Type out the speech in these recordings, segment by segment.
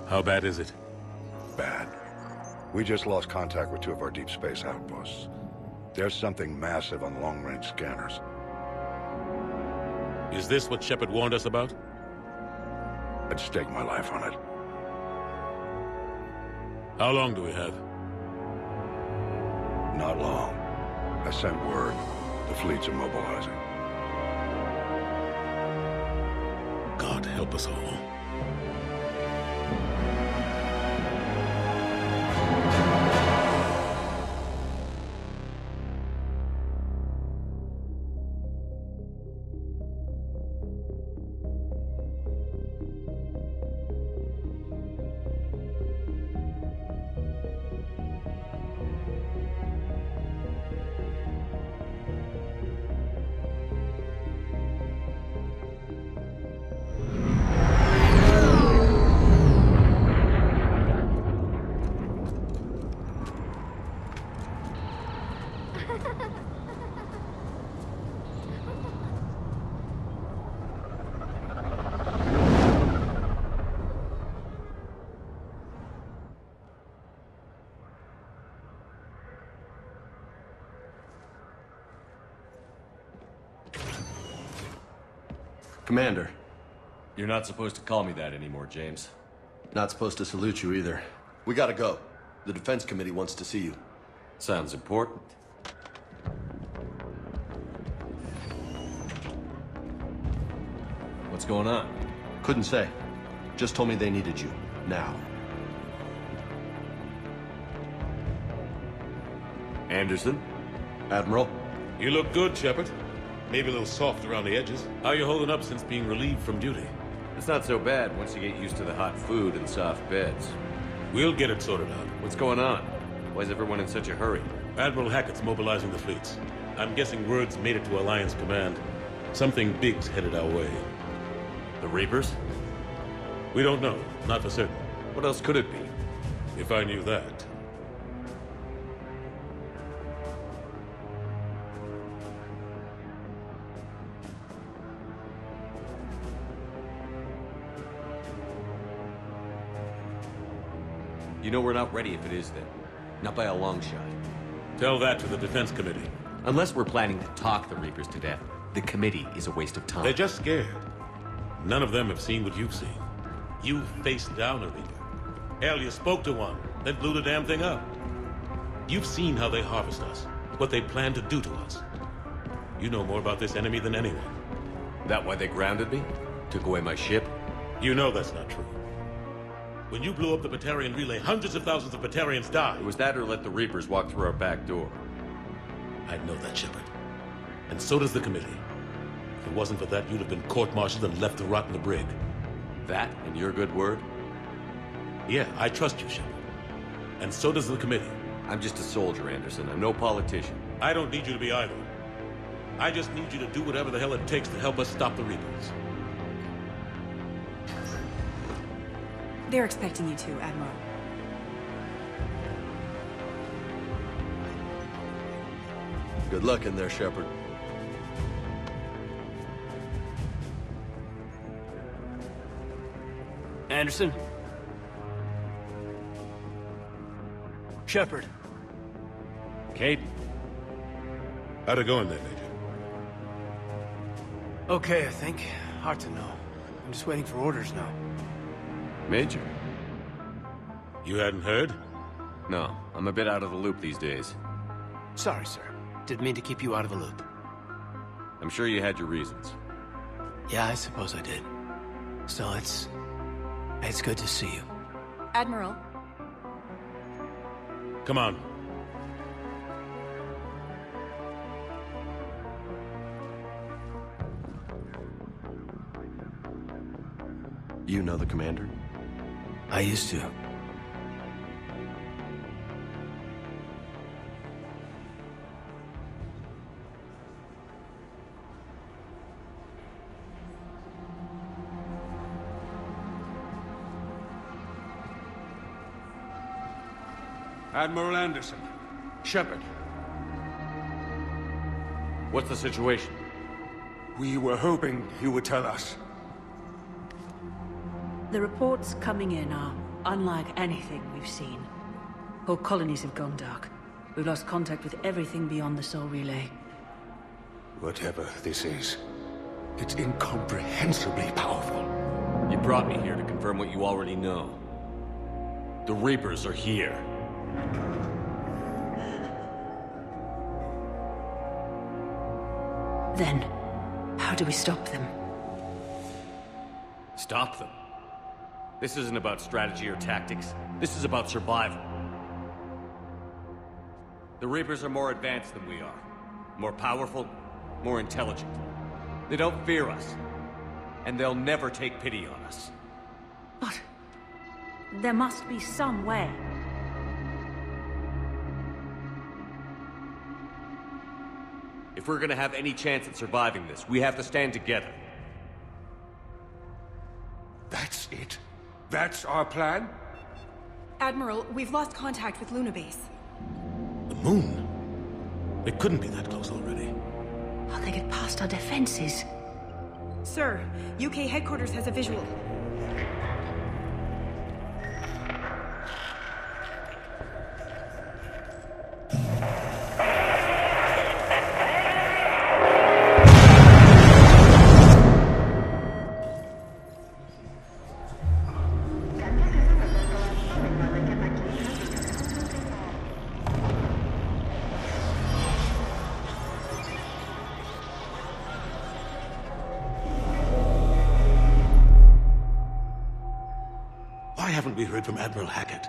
How bad is it? Bad. We just lost contact with two of our deep space outposts. There's something massive on long-range scanners. Is this what Shepard warned us about? I'd stake my life on it. How long do we have? Not long. I sent word. The fleet's immobilizing. God help us all. Commander. You're not supposed to call me that anymore, James. Not supposed to salute you either. We gotta go. The Defense Committee wants to see you. Sounds important. What's going on? Couldn't say. Just told me they needed you. Now. Anderson? Admiral? You look good, Shepard. Maybe a little soft around the edges. How you holding up since being relieved from duty? It's not so bad once you get used to the hot food and soft beds. We'll get it sorted out. What's going on? Why is everyone in such a hurry? Admiral Hackett's mobilizing the fleets. I'm guessing word's made it to Alliance Command. Something big's headed our way. The Reapers? We don't know. Not for certain. What else could it be? If I knew that. You know we're not ready if it is then. Not by a long shot. Tell that to the Defense Committee. Unless we're planning to talk the Reapers to death, the committee is a waste of time. They're just scared. None of them have seen what you've seen. You faced down a Reaper. Hell, you spoke to one, then blew the damn thing up. You've seen how they harvest us, what they plan to do to us. You know more about this enemy than anyone. That why they grounded me? Took away my ship? You know that's not true. When you blew up the Batarian relay, hundreds of thousands of Batarians died. It was that or let the Reapers walk through our back door. I know that, Shepard. And so does the committee. If it wasn't for that, you'd have been court-martialed and left to rot in the brig. That and your good word? Yeah, I trust you, Shepard. And so does the committee. I'm just a soldier, Anderson. I'm no politician. I don't need you to be either. I just need you to do whatever the hell it takes to help us stop the Reapers. They're expecting you to, Admiral. Good luck in there, Shepard. Anderson? Shepard. Kate? How'd it go in there, Major? Okay, I think. Hard to know. I'm just waiting for orders now. Major? You hadn't heard? No, I'm a bit out of the loop these days. Sorry, sir. Didn't mean to keep you out of the loop. I'm sure you had your reasons. Yeah, I suppose I did. Still, it's good to see you. Admiral. Come on. You know the commander? I used to. Admiral Anderson. Shepard. What's the situation? We were hoping you would tell us. The reports coming in are unlike anything we've seen. Whole colonies have gone dark. We've lost contact with everything beyond the Soul Relay. Whatever this is, it's incomprehensibly powerful. You brought me here to confirm what you already know. The Reapers are here. Then, how do we stop them? Stop them? This isn't about strategy or tactics. This is about survival. The Reapers are more advanced than we are. More powerful, more intelligent. They don't fear us. And they'll never take pity on us. But there must be some way. If we're gonna have any chance at surviving this, we have to stand together. That's it? That's our plan? Admiral, we've lost contact with Luna Base. The moon? It couldn't be that close already. How'd they get past our defenses? Sir, UK headquarters has a visual. Why haven't we heard from Admiral Hackett?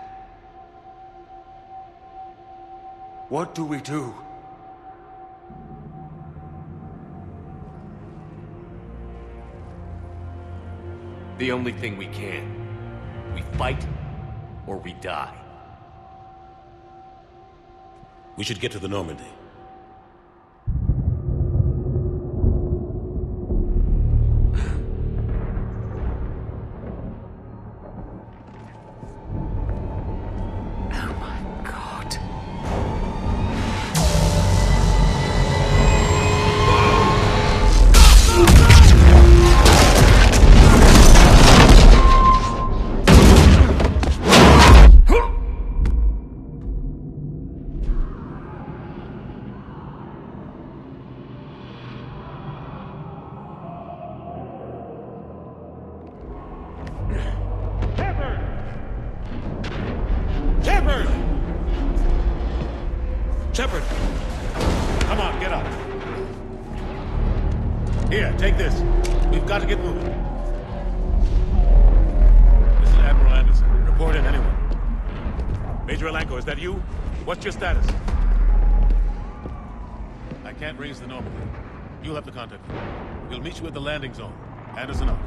What do we do? The only thing we can. We fight, or we die. We should get to the Normandy. Shepard! Come on, get up. Here, take this. We've got to get moving. This is Admiral Anderson. Report in, anyone. Major Alanko, is that you? What's your status? I can't raise the Normandy. You'll have to contact me. We'll meet you at the landing zone. Anderson out.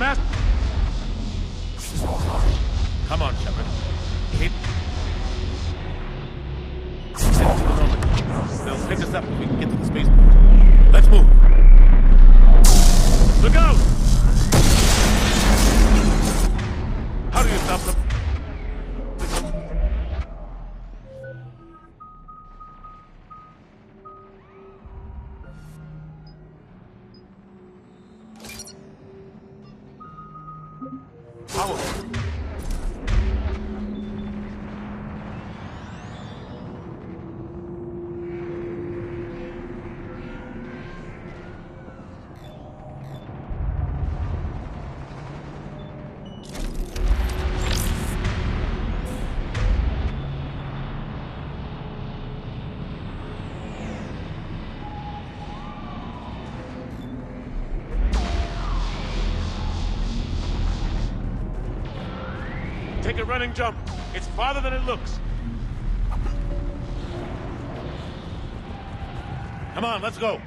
mass... Come on, Shepard. Keep... They'll pick us up when we can get to the spaceport. Let's move. Look out! How do you stop them? Take a running jump. It's farther than it looks. Come on, let's go.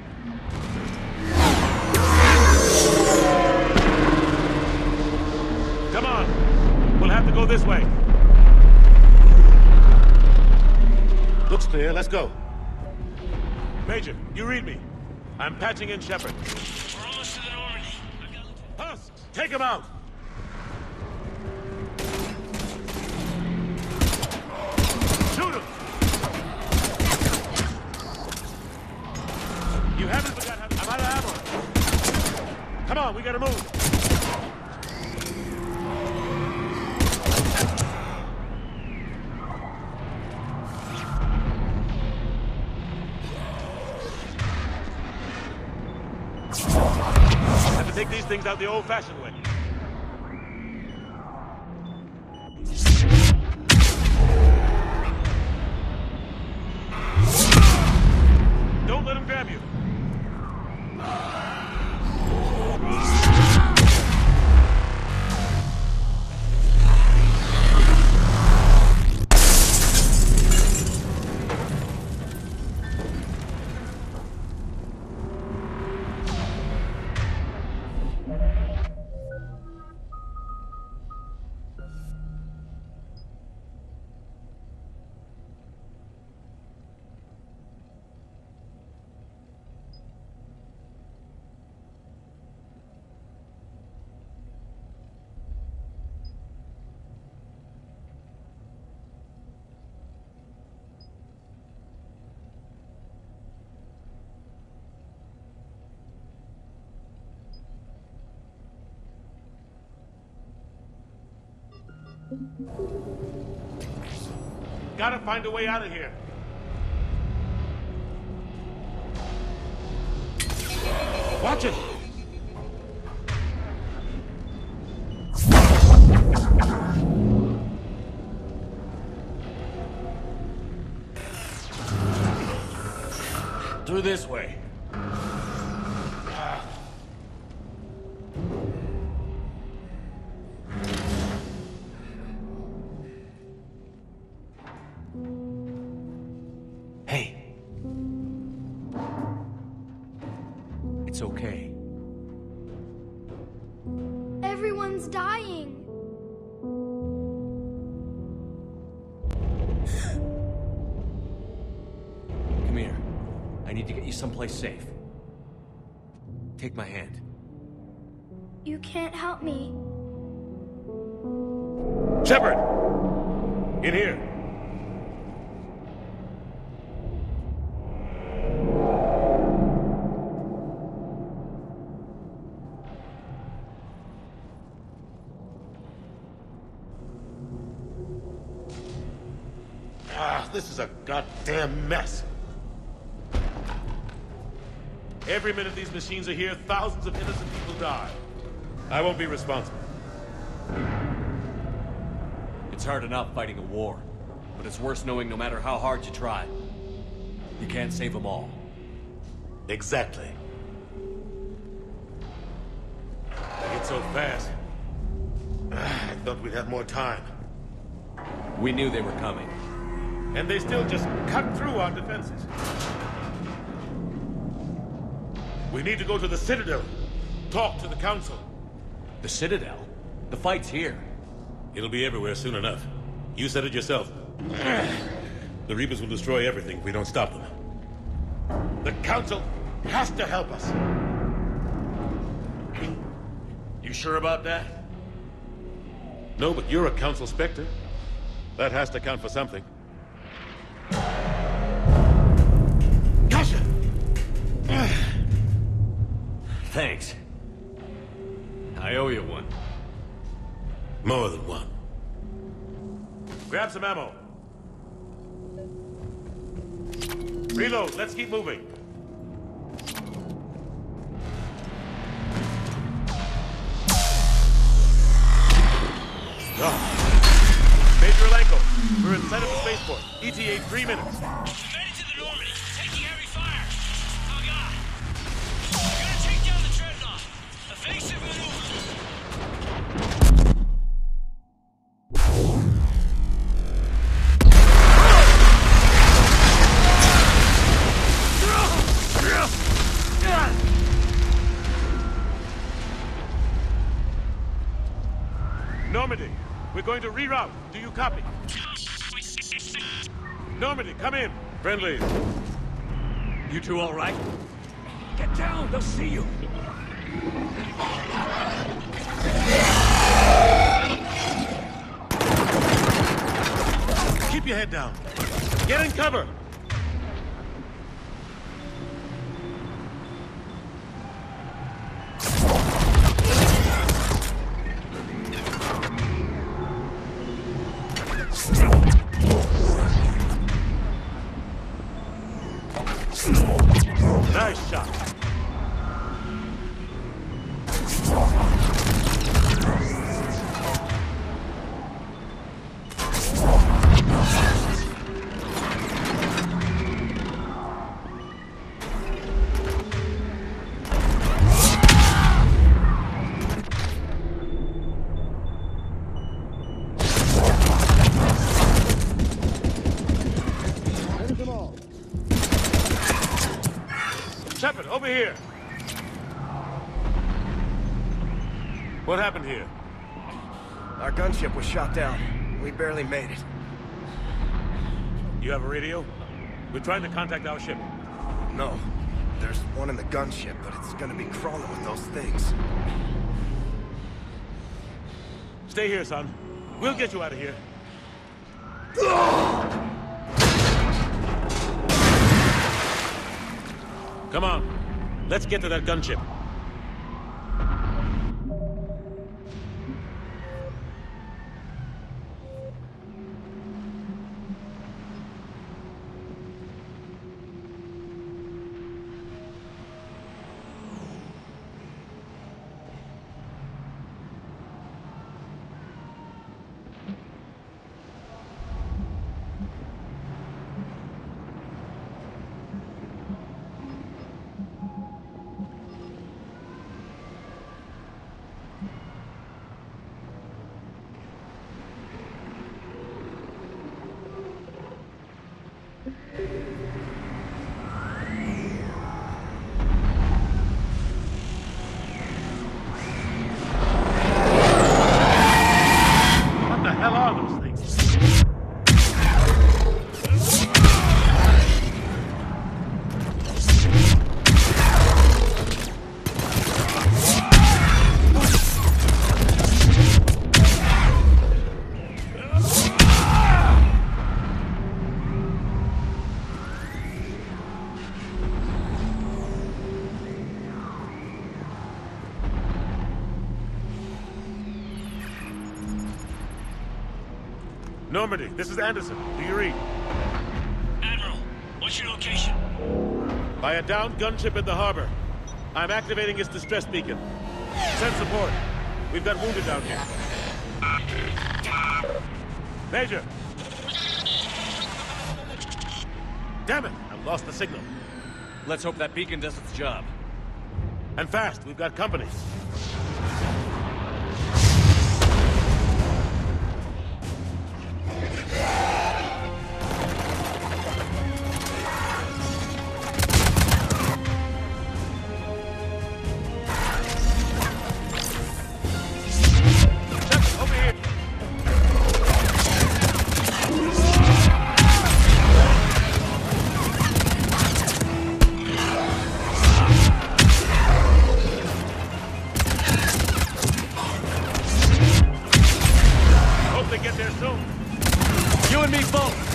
Come on. We'll have to go this way. Looks clear. Let's go. Major, you read me. I'm patching in Shepard. We're almost to the Normandy. Husks, take him out. You haven't forgot how... I'm out of ammo. Come on, we gotta move. Have to take these things out the old-fashioned way. Don't let him grab you. Gotta find a way out of here. Watch it! Through this way. Hey. It's okay. Everyone's dying. Come here. I need to get you someplace safe. Take my hand. You can't help me. Shepard! In here. This is a goddamn mess. Every minute these machines are here, thousands of innocent people die. I won't be responsible. It's hard enough fighting a war, but it's worse knowing no matter how hard you try, you can't save them all. Exactly. They get so fast. I thought we'd have more time. We knew they were coming. And they still just cut through our defenses. We need to go to the Citadel. Talk to the Council. The Citadel? The fight's here. It'll be everywhere soon enough. You said it yourself. The Reapers will destroy everything if we don't stop them. The Council has to help us. You sure about that? No, but you're a Council Spectre. That has to count for something. Gotcha! Thanks. I owe you one. More than one. Grab some ammo. Reload, let's keep moving. Major Alenko, we're inside of the spaceport. ETA 3 minutes. Headed to the Normandy, taking heavy fire. Oh god. We're gonna take down the Dreadnought. Evasive maneuver. Normandy, we're going to reroute. Do you copy? Normandy, come in. Friendly. You two all right? Get down, they'll see you. Keep your head down. Get in cover. Nice shot. Shepard, over here. What happened here? Our gunship was shot down. We barely made it. You have a radio? We're trying to contact our ship. No. There's one in the gunship, but it's gonna be crawling with those things. Stay here, son. We'll get you out of here. Come on. Let's get to that gunship. What the hell are those things? Normandy, this is Anderson. Do you read? Admiral, what's your location? By a downed gunship in the harbor. I'm activating its distress beacon. Send support. We've got wounded down here. Major! Damn it! I've lost the signal. Let's hope that beacon does its job. And fast, we've got company. and me both!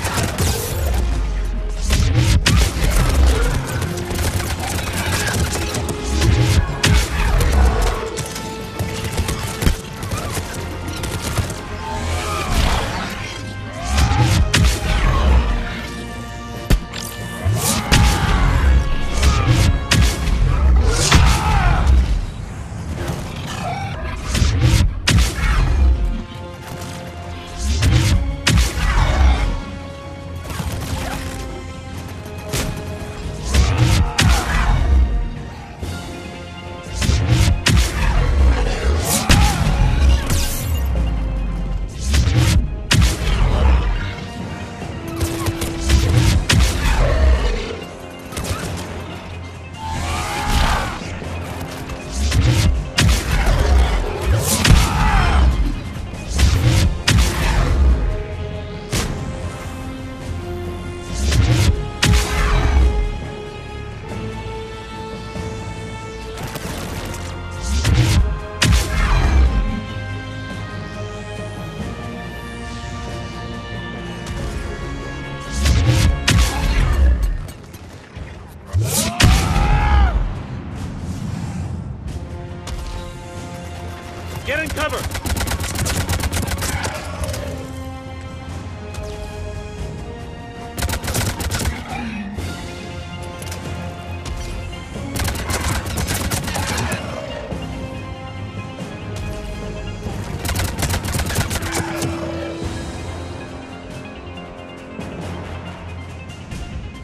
Get in cover!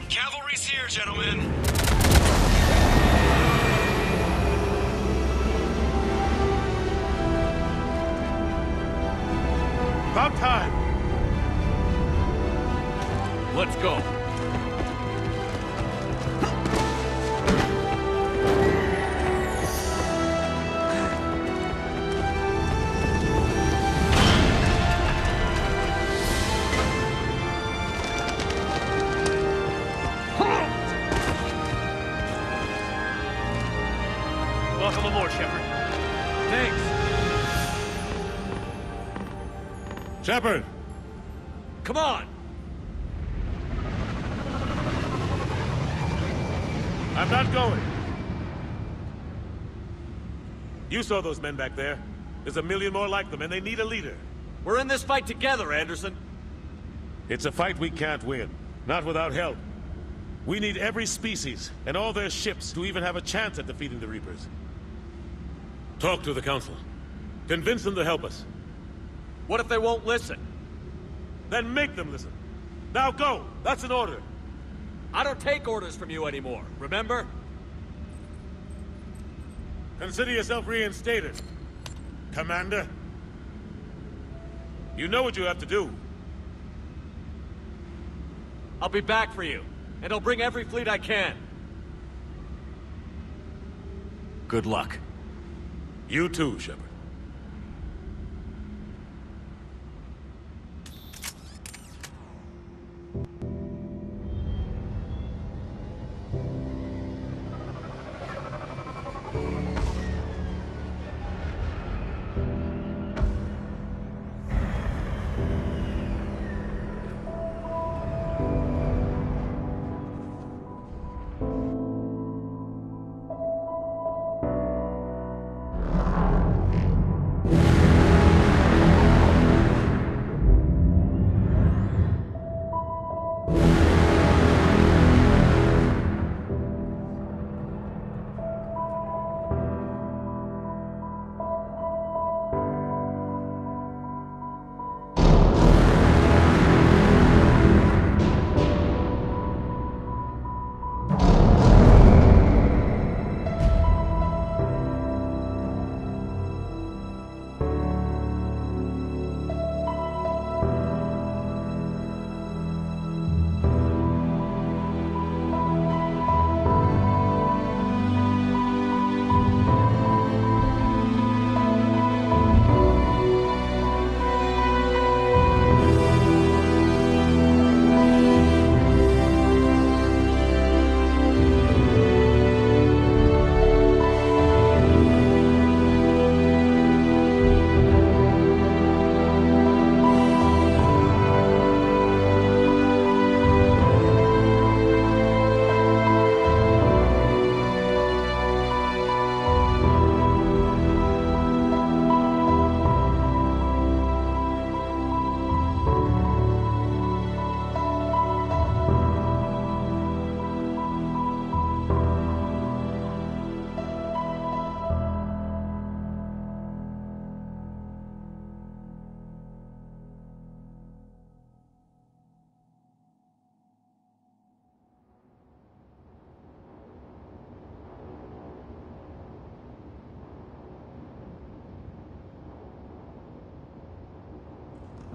Cavalry's here, gentlemen. About time! Let's go. Welcome aboard, Shepard. Thanks. Shepard! Come on! I'm not going. You saw those men back there. There's a million more like them, and they need a leader. We're in this fight together, Anderson. It's a fight we can't win. Not without help. We need every species, and all their ships, to even have a chance at defeating the Reapers. Talk to the Council. Convince them to help us. What if they won't listen? Then make them listen. Now go! That's an order. I don't take orders from you anymore, remember? Consider yourself reinstated, Commander. You know what you have to do. I'll be back for you, and I'll bring every fleet I can. Good luck. You too, Shepard.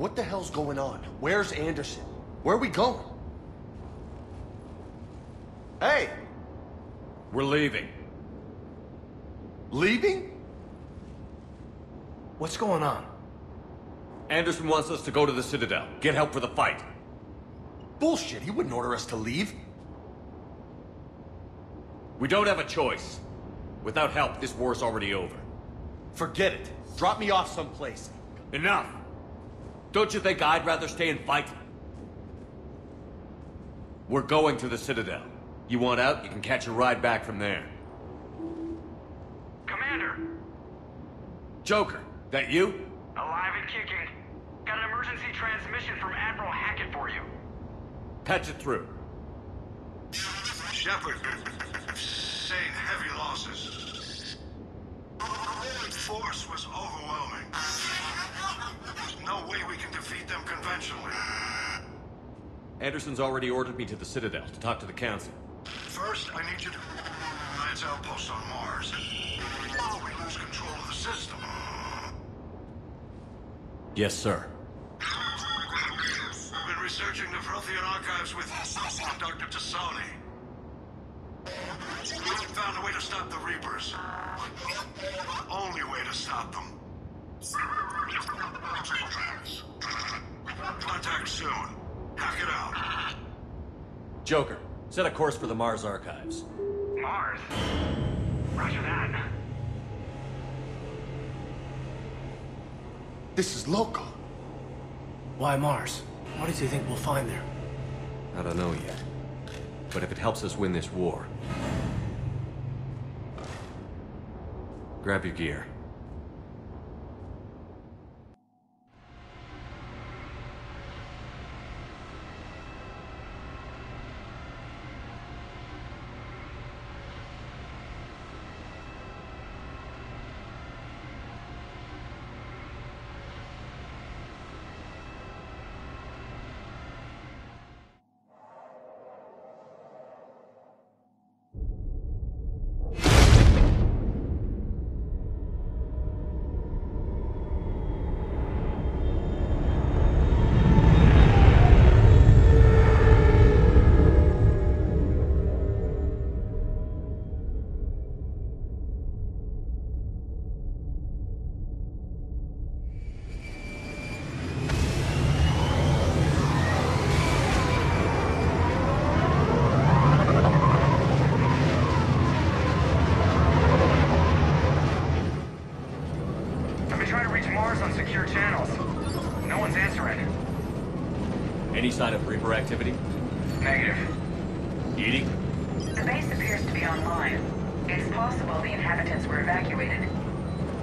What the hell's going on? Where's Anderson? Where are we going? Hey! We're leaving. Leaving? What's going on? Anderson wants us to go to the Citadel. Get help for the fight. Bullshit, he wouldn't order us to leave. We don't have a choice. Without help, this war's already over. Forget it. Drop me off someplace. Enough! Don't you think I'd rather stay and fight? We're going to the Citadel. You want out, you can catch a ride back from there. Commander! Joker, that you? Alive and kicking. Got an emergency transmission from Admiral Hackett for you. Patch it through. Shepard, sustained heavy losses. The force was overwhelming. There's no way we can defeat them conventionally. Anderson's already ordered me to the Citadel to talk to the Council. First, I need you to Alliance outposts on Mars. Or we lose control of the system. Yes, sir. I've been researching the Prothean archives with Dr. Tassoni. We found a way to stop the Reapers. Only way to stop them. Contact soon. Hack it out. Joker, set a course for the Mars archives. Mars? Roger that. This is local. Why Mars? What did you think we'll find there? I don't know yet. But if it helps us win this war... Grab your gear. Any sign of Reaper activity? Negative. Edie? The base appears to be online. It's possible the inhabitants were evacuated.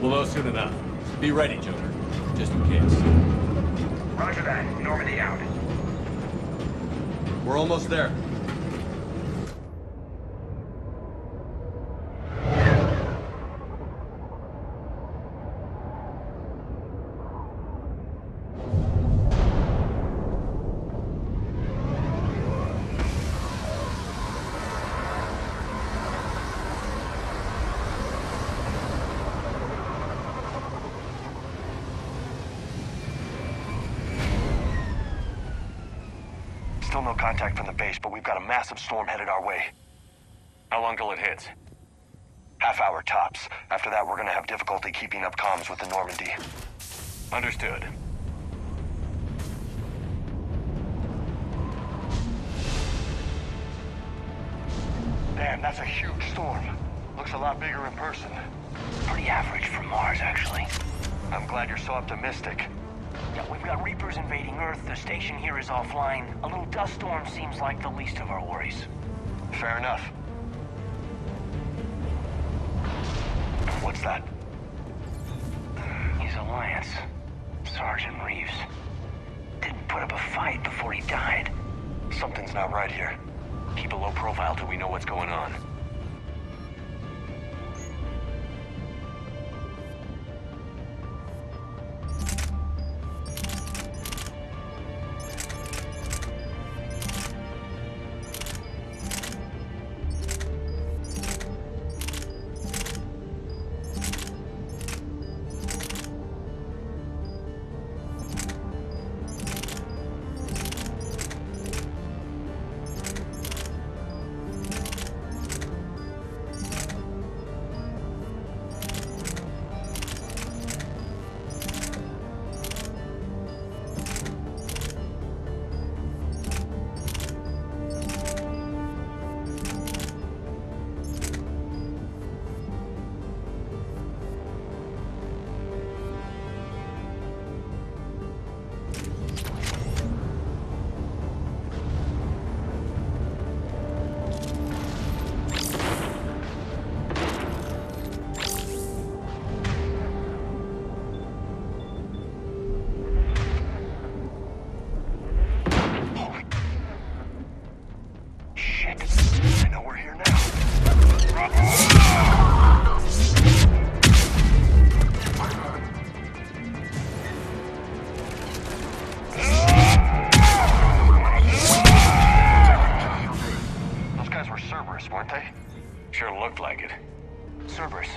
We'll know soon enough. Be ready, Joker. Just in case. Roger that. Normandy out. We're almost there. Still no contact from the base, but we've got a massive storm headed our way. How long till it hits? Half hour tops. After that, we're gonna have difficulty keeping up comms with the Normandy. Understood. Damn, that's a huge storm. Looks a lot bigger in person. Pretty average for Mars, actually. I'm glad you're so optimistic. Yeah, we've got Reapers invading Earth. The station here is offline. A little dust storm seems like the least of our worries. Fair enough. What's that? He's Alliance. Sergeant Reeves. Didn't put up a fight before he died. Something's not right here. Keep a low profile till we know what's going on. Shit. I know we're here now. Those guys were Cerberus, weren't they? Sure looked like it. Cerberus,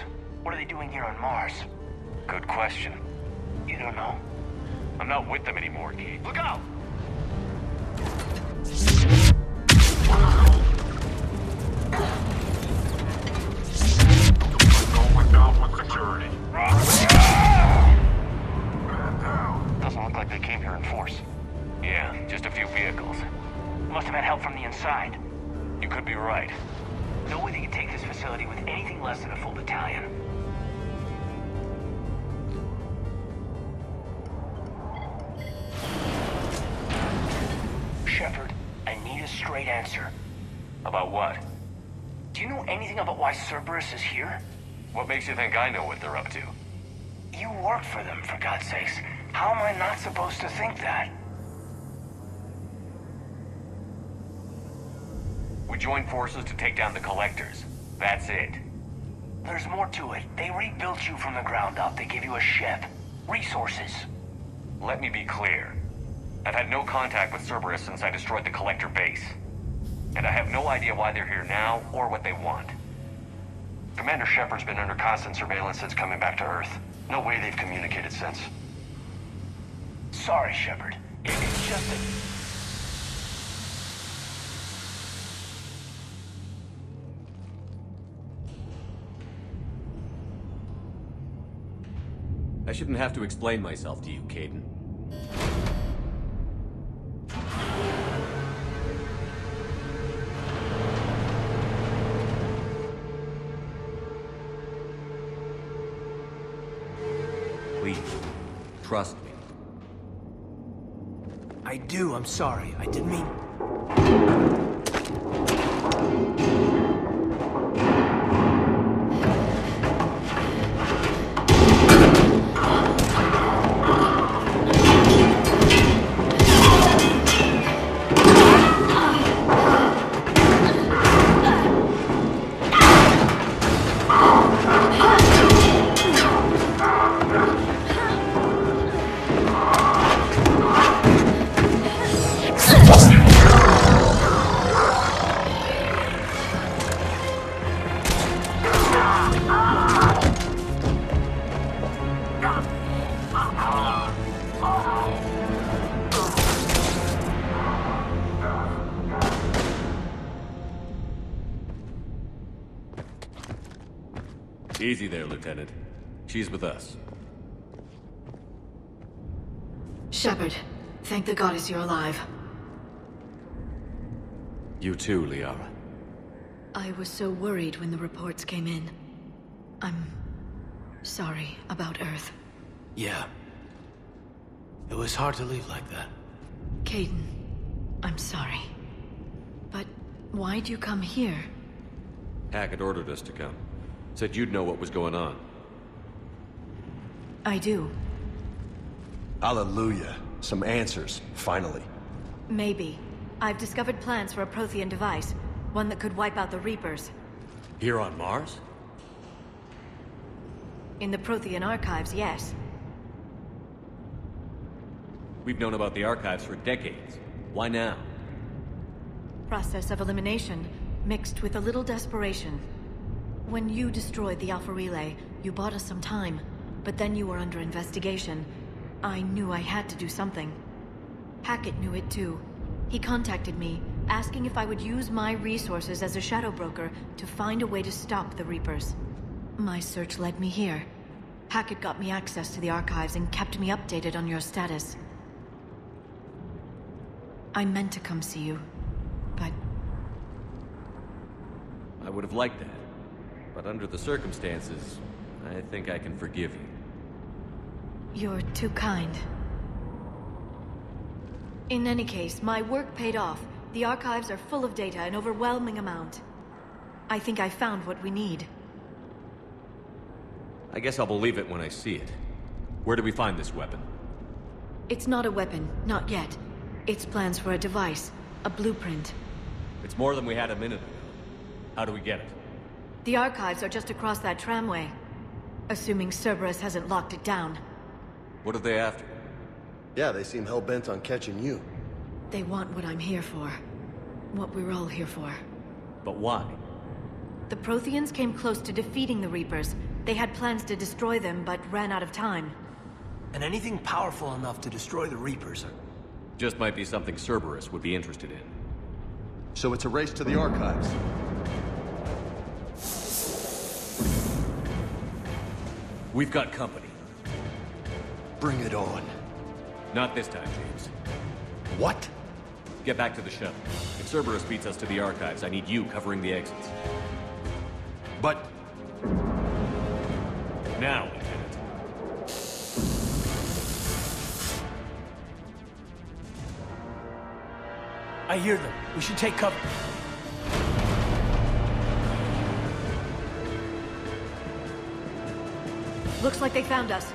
what are they doing here on Mars? Good question. You don't know? I'm not with them anymore, Kate. Look out! Going down with security. Doesn't look like they came here in force. Yeah, just a few vehicles. Must have had help from the inside. You could be right. No way they can take this facility with anything less than a full battalion. Shepard, I need a straight answer. About what? Do you know anything about why Cerberus is here? What makes you think I know what they're up to? You worked for them, for God's sakes. How am I not supposed to think that? We joined forces to take down the Collectors. That's it. There's more to it. They rebuilt you from the ground up. They gave you a ship. Resources. Let me be clear. I've had no contact with Cerberus since I destroyed the Collector base. And I have no idea why they're here now, or what they want. Commander Shepard's been under constant surveillance since coming back to Earth. No way they've communicated since. Sorry, Shepard. It's just that... I shouldn't have to explain myself to you, Caden. Please, trust me. I do, I'm sorry. I didn't mean... Easy there, Lieutenant. She's with us. Shepard, thank the goddess you're alive. You too, Liara. I was so worried when the reports came in. I'm sorry about Earth. Yeah. It was hard to leave like that. Caden, I'm sorry. But why'd you come here? Hackett ordered us to come. Said you'd know what was going on. I do. Hallelujah. Some answers, finally. Maybe. I've discovered plans for a Prothean device. One that could wipe out the Reapers. Here on Mars? In the Prothean archives, yes. We've known about the archives for decades. Why now? Process of elimination, mixed with a little desperation. When you destroyed the Alpha Relay, you bought us some time. But then you were under investigation. I knew I had to do something. Hackett knew it too. He contacted me, asking if I would use my resources as a shadow broker to find a way to stop the Reapers. My search led me here. Hackett got me access to the archives and kept me updated on your status. I meant to come see you, but... I would have liked that. But under the circumstances, I think I can forgive you. You're too kind. In any case, my work paid off. The archives are full of data, an overwhelming amount. I think I found what we need. I guess I'll believe it when I see it. Where do we find this weapon? It's not a weapon, not yet. It's plans for a device, a blueprint. It's more than we had a minute ago. How do we get it? The archives are just across that tramway. Assuming Cerberus hasn't locked it down. What are they after? Yeah, they seem hell-bent on catching you. They want what I'm here for. What we're all here for. But why? The Protheans came close to defeating the Reapers. They had plans to destroy them, but ran out of time. And anything powerful enough to destroy the Reapers. Just might be something Cerberus would be interested in. So it's a race to the archives. We've got company. Bring it on. Not this time, James. What? Get back to the shuttle. If Cerberus beats us to the archives, I need you covering the exits. But... Now, Lieutenant. I hear them. We should take cover. Looks like they found us.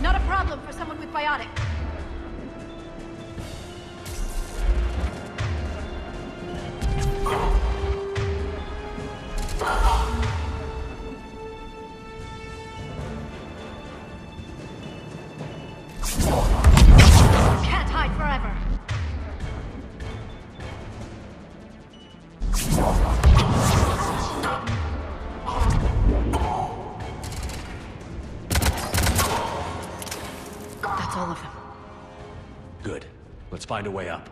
Not a problem for someone with biotic. Can't hide forever. That's all of them. Good. Let's find a way up.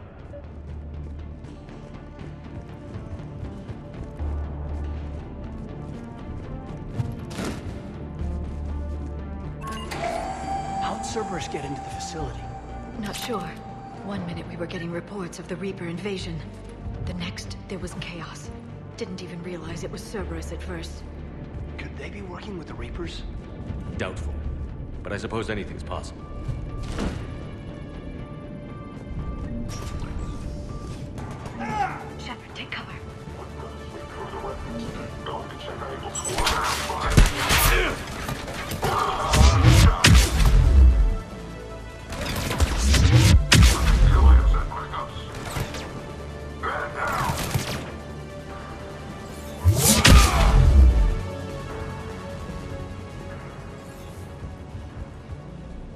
did Cerberus get into the facility? Not sure. One minute we were getting reports of the Reaper invasion. The next, there was chaos. Didn't even realize it was Cerberus at first. Could they be working with the Reapers? Doubtful. But I suppose anything's possible. Shepard, take cover.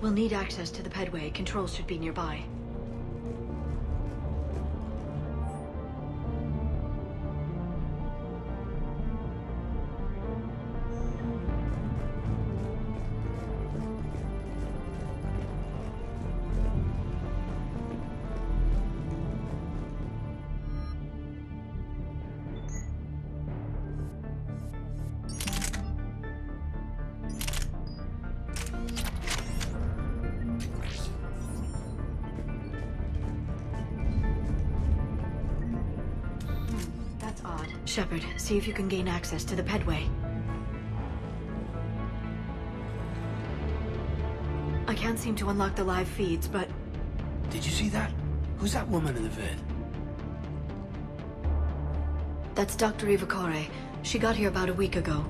We'll need access to the pedway. Controls should be nearby. Shepard, see if you can gain access to the pedway. I can't seem to unlock the live feeds, but... Did you see that? Who's that woman in the vid? That's Dr. Ivakore. She got here about a week ago.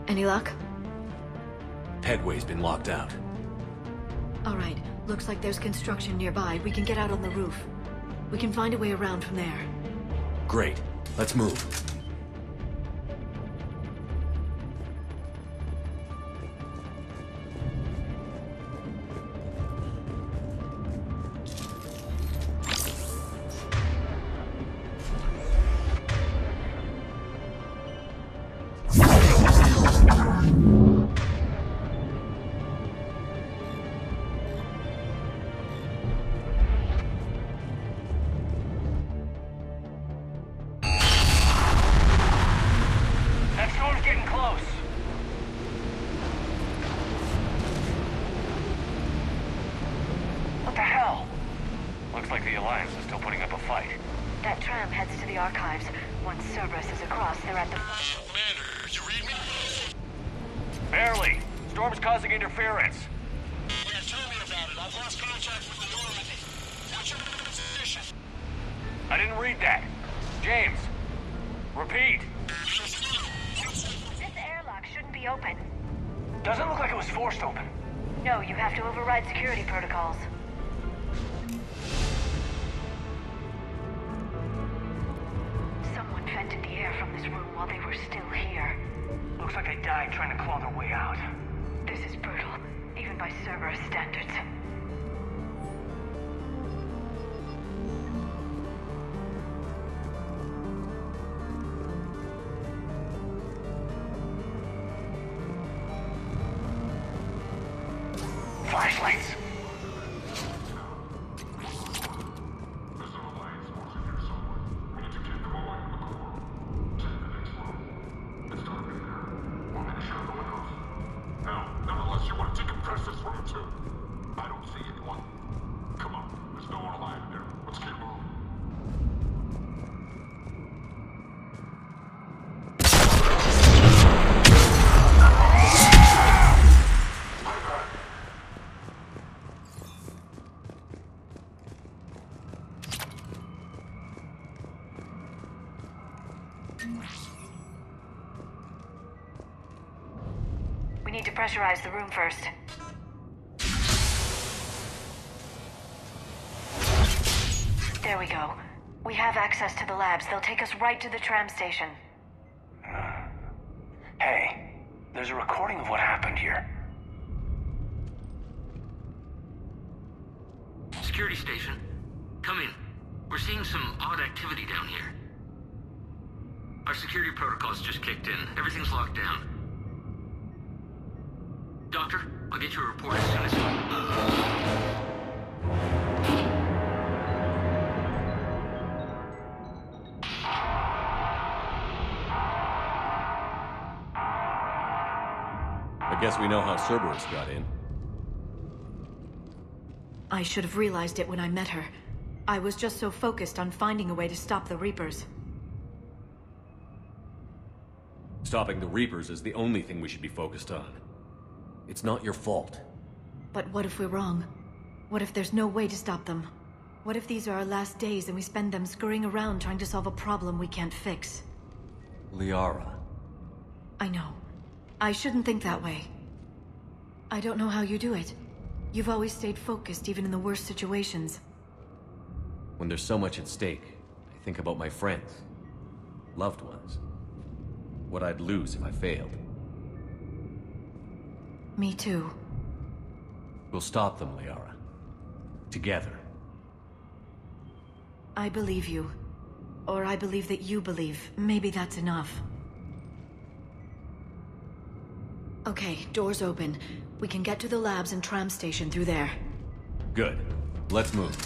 Any luck? Pedway's been locked out. All right. Looks like there's construction nearby. We can get out on the roof. We can find a way around from there. Great. Let's move. Flashlights. We need to pressurize the room first. There we go. We have access to the labs. They'll take us right to the tram station. Hey, there's a recording of what happened here. Security station. Come in. We're seeing some odd activity down here. Our security protocols just kicked in. Everything's locked down. Doctor, I'll get you a report as soon as... Guess we know how Cerberus got in. I should have realized it when I met her. I was just so focused on finding a way to stop the Reapers. Stopping the Reapers is the only thing we should be focused on. It's not your fault. But what if we're wrong? What if there's no way to stop them? What if these are our last days and we spend them scurrying around trying to solve a problem we can't fix? Liara. I know. I shouldn't think that way. I don't know how you do it. You've always stayed focused even in the worst situations. When there's so much at stake, I think about my friends, loved ones. What I'd lose if I failed. Me too. We'll stop them, Liara. Together. I believe you. Or I believe that you believe. Maybe that's enough. Okay, doors open. We can get to the labs and tram station through there. Good. Let's move.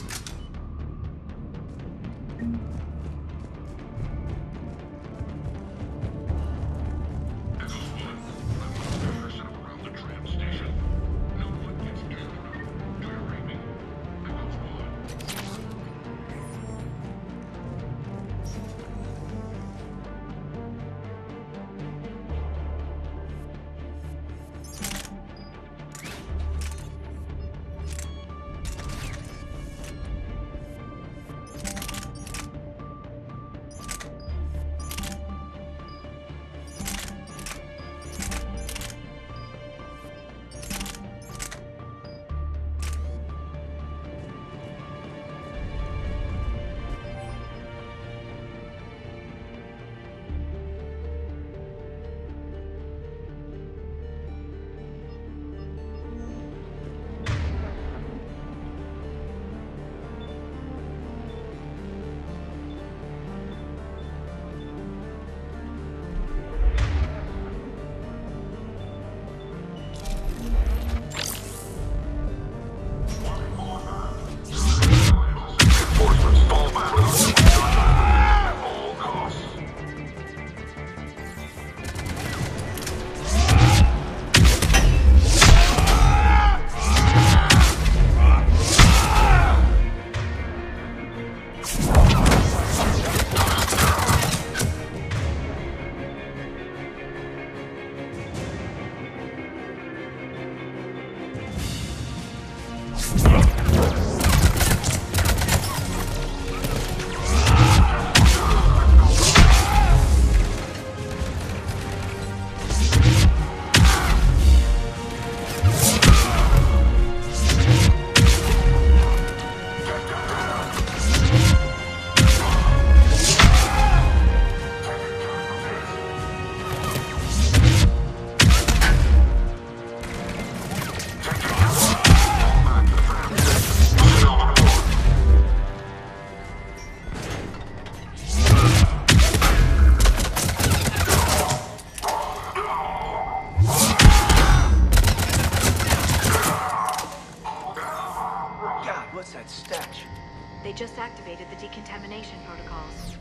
They just activated the decontamination protocols.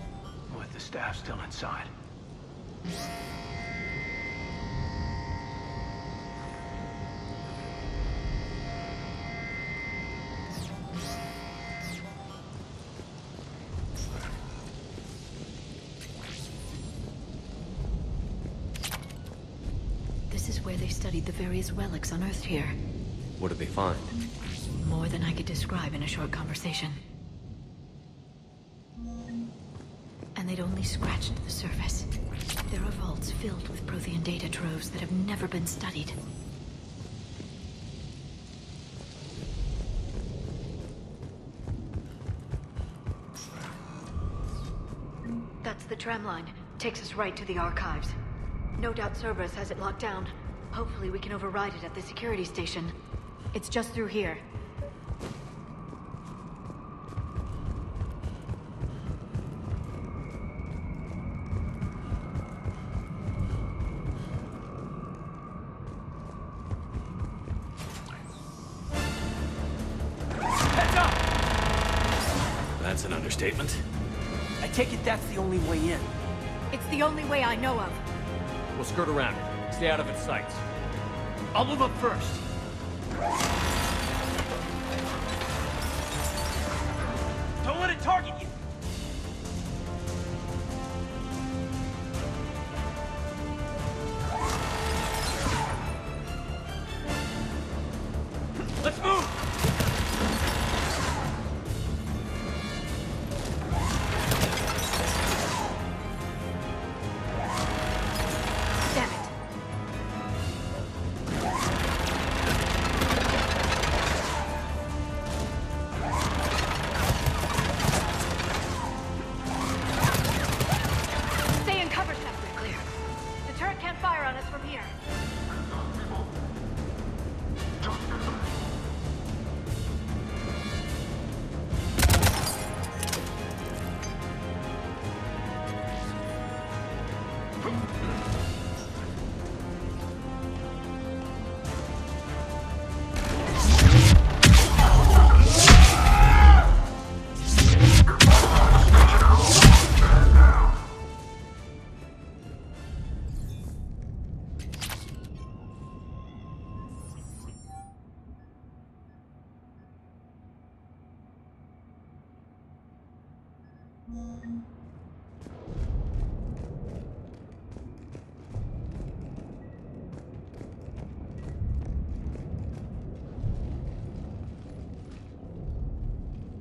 With the staff still inside. This is where they studied the various relics unearthed here. What did they find? More than I could describe in a short conversation. And they'd only scratched the surface. There are vaults filled with Prothean data troves that have never been studied. That's the tram line. Takes us right to the archives. No doubt Cerberus has it locked down. Hopefully we can override it at the security station. It's just through here. Heads up! That's an understatement. I take it that's the only way in. It's the only way I know of. We'll skirt around it. Stay out of its sights. I'll move up first. Don't let it target you! Let's move! Damn it. Stay in cover, Shepard. Clear. The turret can't fire on us from here.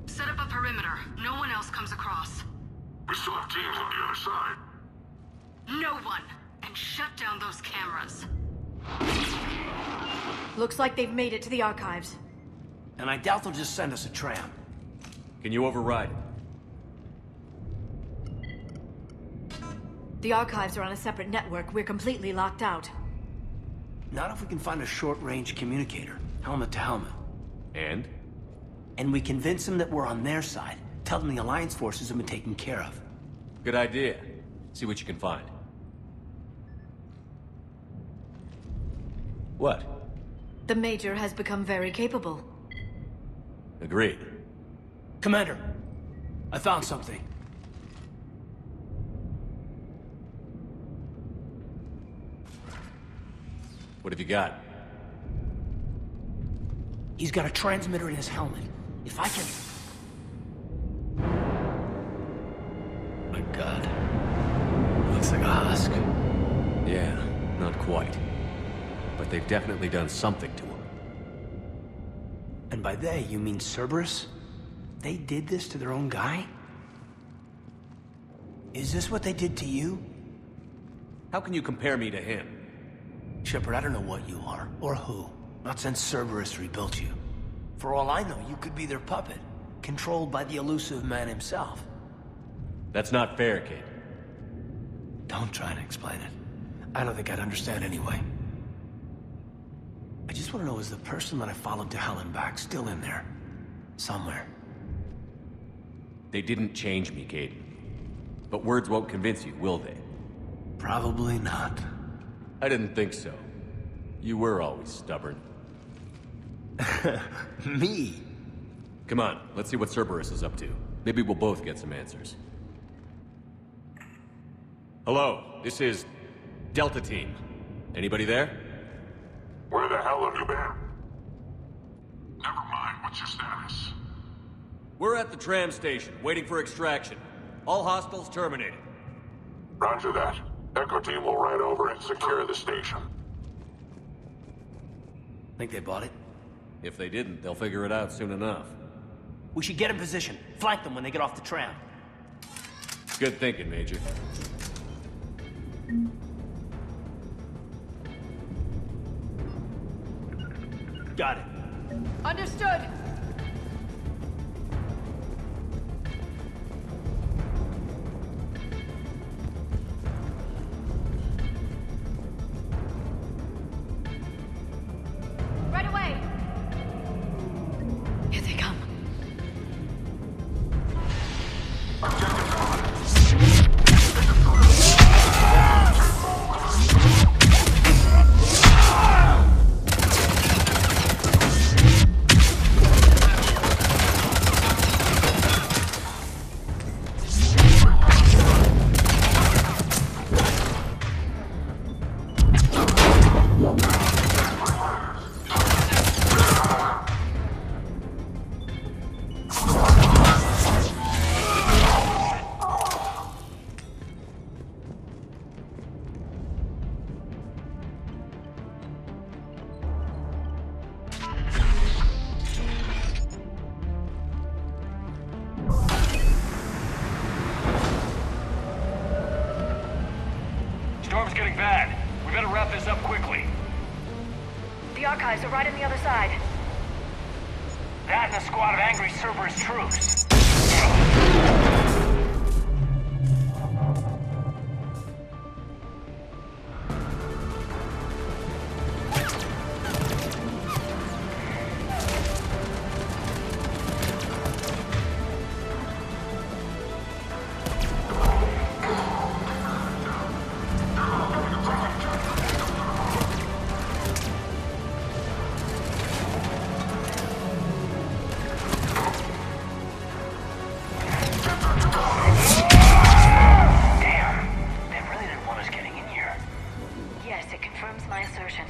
Set up a perimeter. No one else comes across. We still have teams on the other side. No one! And shut down those cameras. Looks like they've made it to the archives. And I doubt they'll just send us a tram. Can you override it? The archives are on a separate network. We're completely locked out. Not if we can find a short-range communicator, helmet to helmet. And? And we convince them that we're on their side. Tell them the Alliance forces have been taken care of. Good idea. See what you can find. What? The Major has become very capable. Agreed. Commander, I found something. What have you got? He's got a transmitter in his helmet. If I can... My God. Looks like a husk. Yeah, not quite. But they've definitely done something to him. And by they, you mean Cerberus? They did this to their own guy? Is this what they did to you? How can you compare me to him? Shepard, I don't know what you are, or who. Not since Cerberus rebuilt you. For all I know, you could be their puppet, controlled by the elusive man himself. That's not fair, kid. Don't try and explain it. I don't think I'd understand anyway. I just want to know, is the person that I followed to hell and back still in there? Somewhere. They didn't change me, Caden. But words won't convince you, will they? Probably not. I didn't think so. You were always stubborn. Me? Come on, let's see what Cerberus is up to. Maybe we'll both get some answers. Hello, this is Delta Team. Anybody there? Where the hell have you been? Never mind, what's your status? We're at the tram station, waiting for extraction. All hostiles terminated. Roger that. Echo Team will ride over and secure the station. Think they bought it? If they didn't, they'll figure it out soon enough. We should get in position. Flank them when they get off the tram. Good thinking, Major. Got it. Understood. Right away. Here they come. bad. We better wrap this up quickly. The archives are right on the other side. That and a squad of angry Cerberus troops.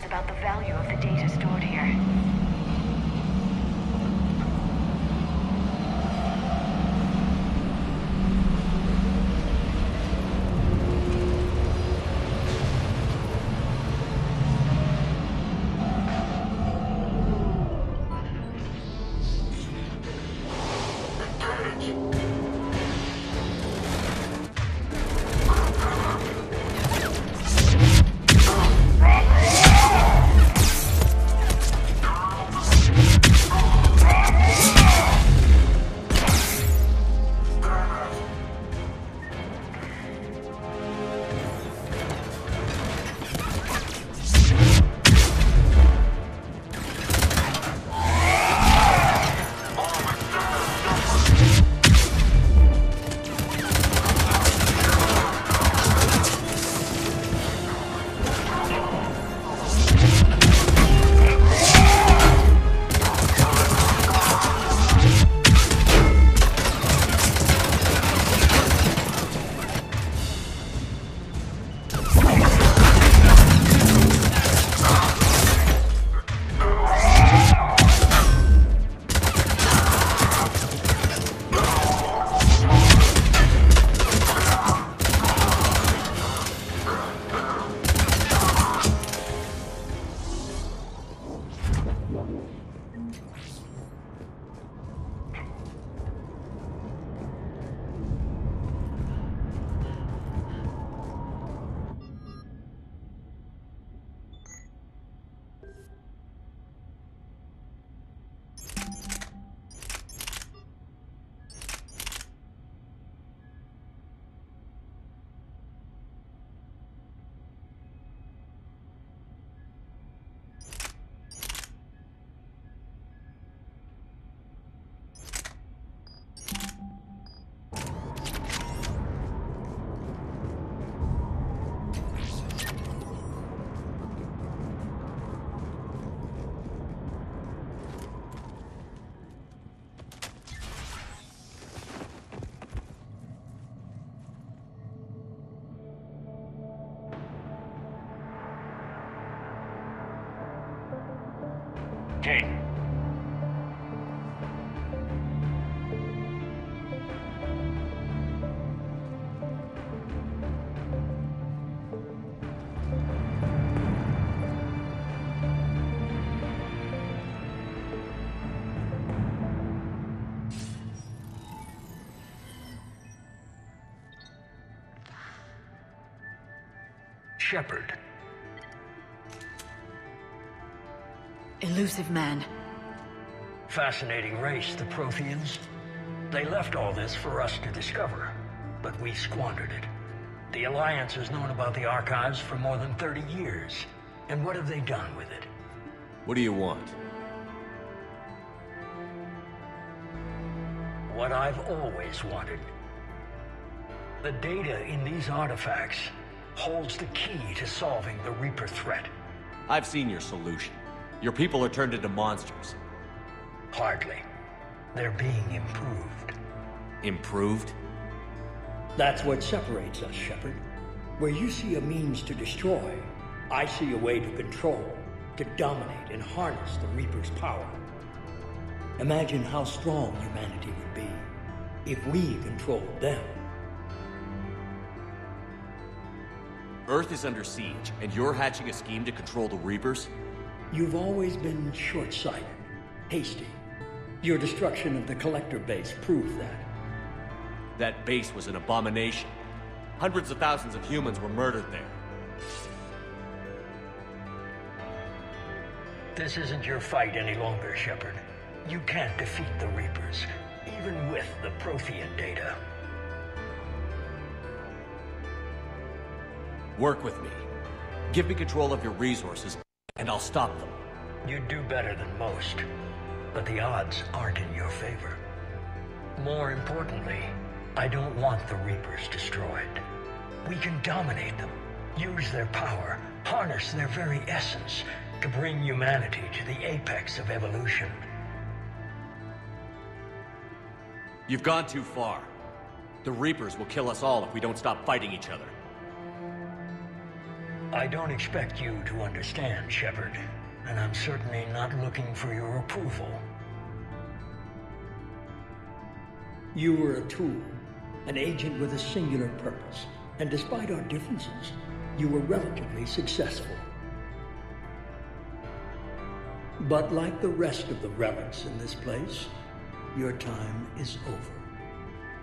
About the value of the data stored here. Kate. Shepard. Elusive man. Fascinating race, the Protheans. They left all this for us to discover, but we squandered it. The Alliance has known about the archives for more than 30 years. And what have they done with it? What do you want? What I've always wanted. The data in these artifacts holds the key to solving the Reaper threat. I've seen your solution. Your people are turned into monsters. Hardly. They're being improved. Improved? That's what separates us, Shepard. Where you see a means to destroy, I see a way to control, to dominate and harness the Reaper's power. Imagine how strong humanity would be if we controlled them. Earth is under siege, and you're hatching a scheme to control the Reapers? You've always been short-sighted, hasty. Your destruction of the Collector base proved that. That base was an abomination. Hundreds of thousands of humans were murdered there. This isn't your fight any longer, Shepard. You can't defeat the Reapers, even with the Prothean data. Work with me. Give me control of your resources, and I'll stop them. You'd do better than most, but the odds aren't in your favor. More importantly, I don't want the Reapers destroyed. We can dominate them, use their power, harness their very essence, to bring humanity to the apex of evolution. You've gone too far. The Reapers will kill us all if we don't stop fighting each other. I don't expect you to understand, Shepard, and I'm certainly not looking for your approval. You were a tool, an agent with a singular purpose, and despite our differences, you were relatively successful. But like the rest of the relics in this place, your time is over.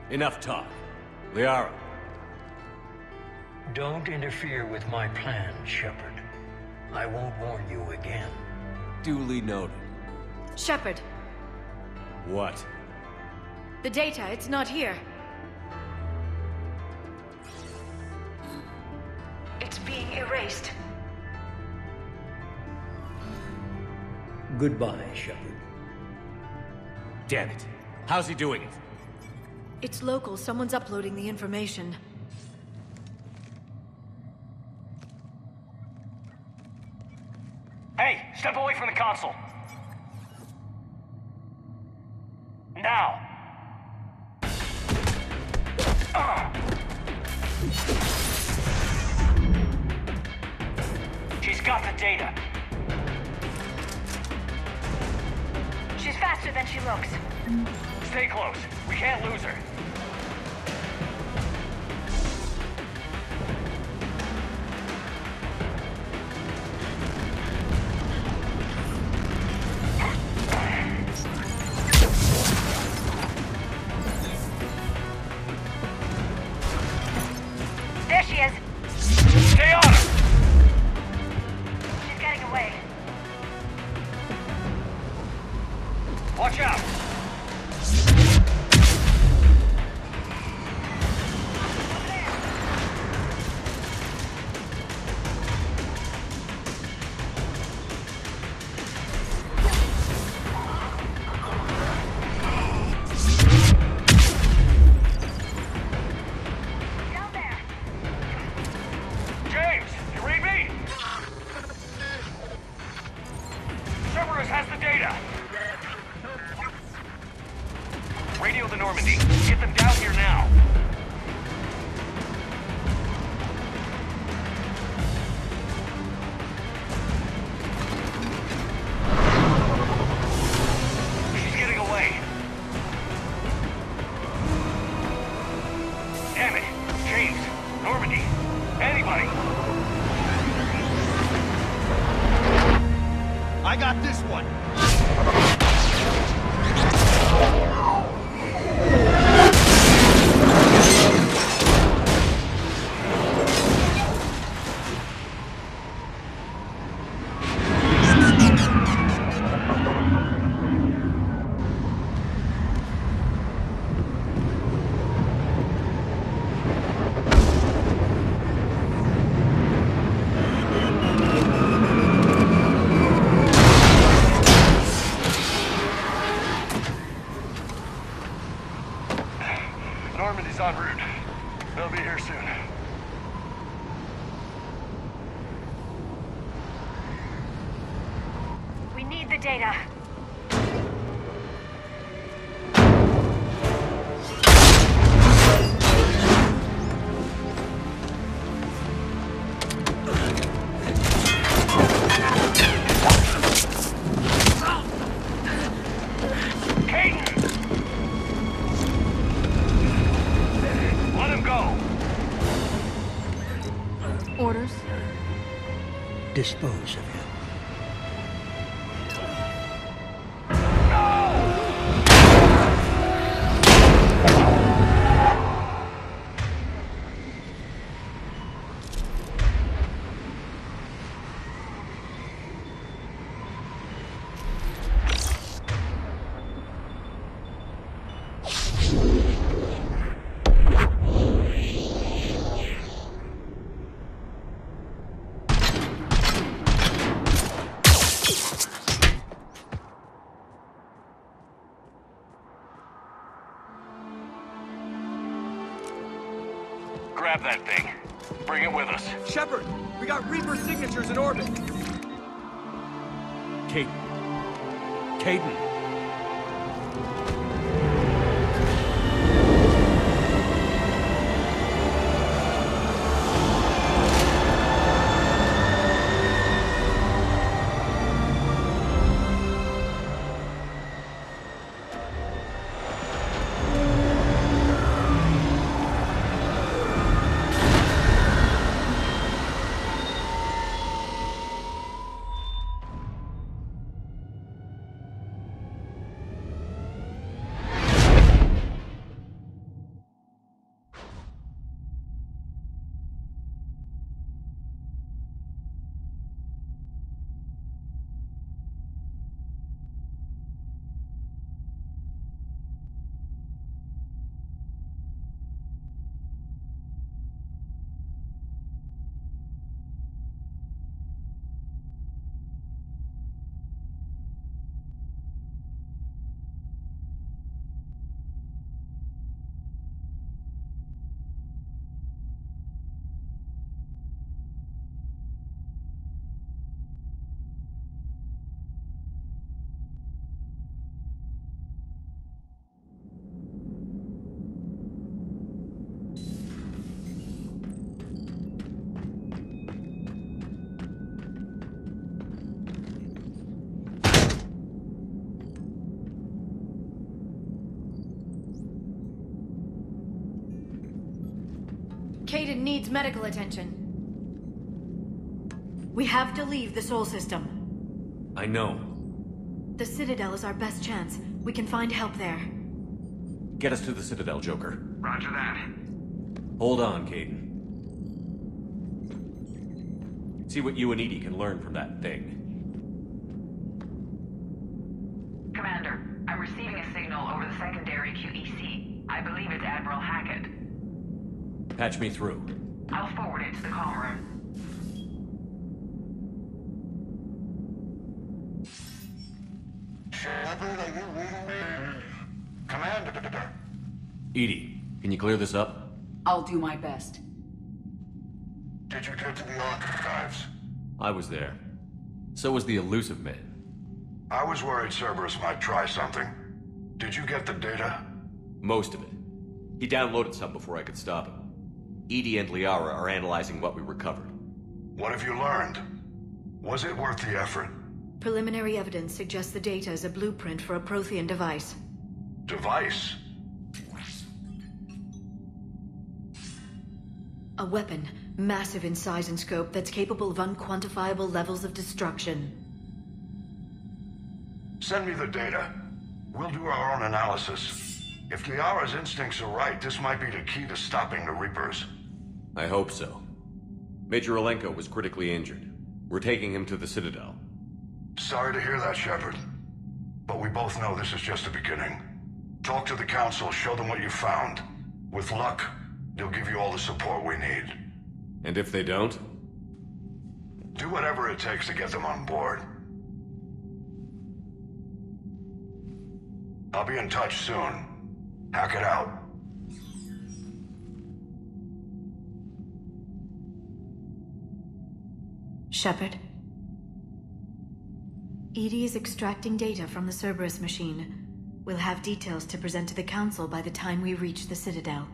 Enough talk. Liara. Don't interfere with my plan, Shepard. I won't warn you again. Duly noted. Shepard, What? the data, it's not here. It's being erased. Goodbye, Shepard. Damn it. How's he doing it? It's local. Someone's uploading the information. Hey, step away from the console. Now. She's got the data. She's faster than she looks. Stay close. We can't lose her. There she is. Stay on her! She's getting away. Watch out! James, you read me? Cerberus has the data. Radio the Normandy. Get them down here now. She's getting away. Damn it. James, Normandy, anybody. I got this one. Normandy's en route. They'll be here soon. We need the data. Orders? Dispose of him. grab that thing. Bring it with us. Shepard, we got Reaper signatures in orbit. Caden. Caden. Caden needs medical attention. We have to leave the Sol system. I know. The Citadel is our best chance. We can find help there. Get us to the Citadel, Joker. Roger that. Hold on, Caden. See what you and EDI can learn from that thing. Commander, I'm receiving a signal over the secondary QEC. I believe it's Admiral Hackett. Patch me through. I'll forward it to the comm room. Shepard, are you reading me? Commander. EDI, can you clear this up? I'll do my best. Did you get to the archives? I was there. So was the elusive man. I was worried Cerberus might try something. Did you get the data? Most of it. He downloaded some before I could stop him. EDI and Liara are analyzing what we recovered. What have you learned? Was it worth the effort? Preliminary evidence suggests the data is a blueprint for a Prothean device. Device? A weapon, massive in size and scope, that's capable of unquantifiable levels of destruction. Send me the data. We'll do our own analysis. If Liara's instincts are right, this might be the key to stopping the Reapers. I hope so. Major Alenko was critically injured. We're taking him to the Citadel. Sorry to hear that, Shepard. But we both know this is just the beginning. Talk to the Council, show them what you found. With luck, they'll give you all the support we need. And if they don't? Do whatever it takes to get them on board. I'll be in touch soon. Hack it out. Shepard. EDI is extracting data from the Cerberus machine. We'll have details to present to the Council by the time we reach the Citadel.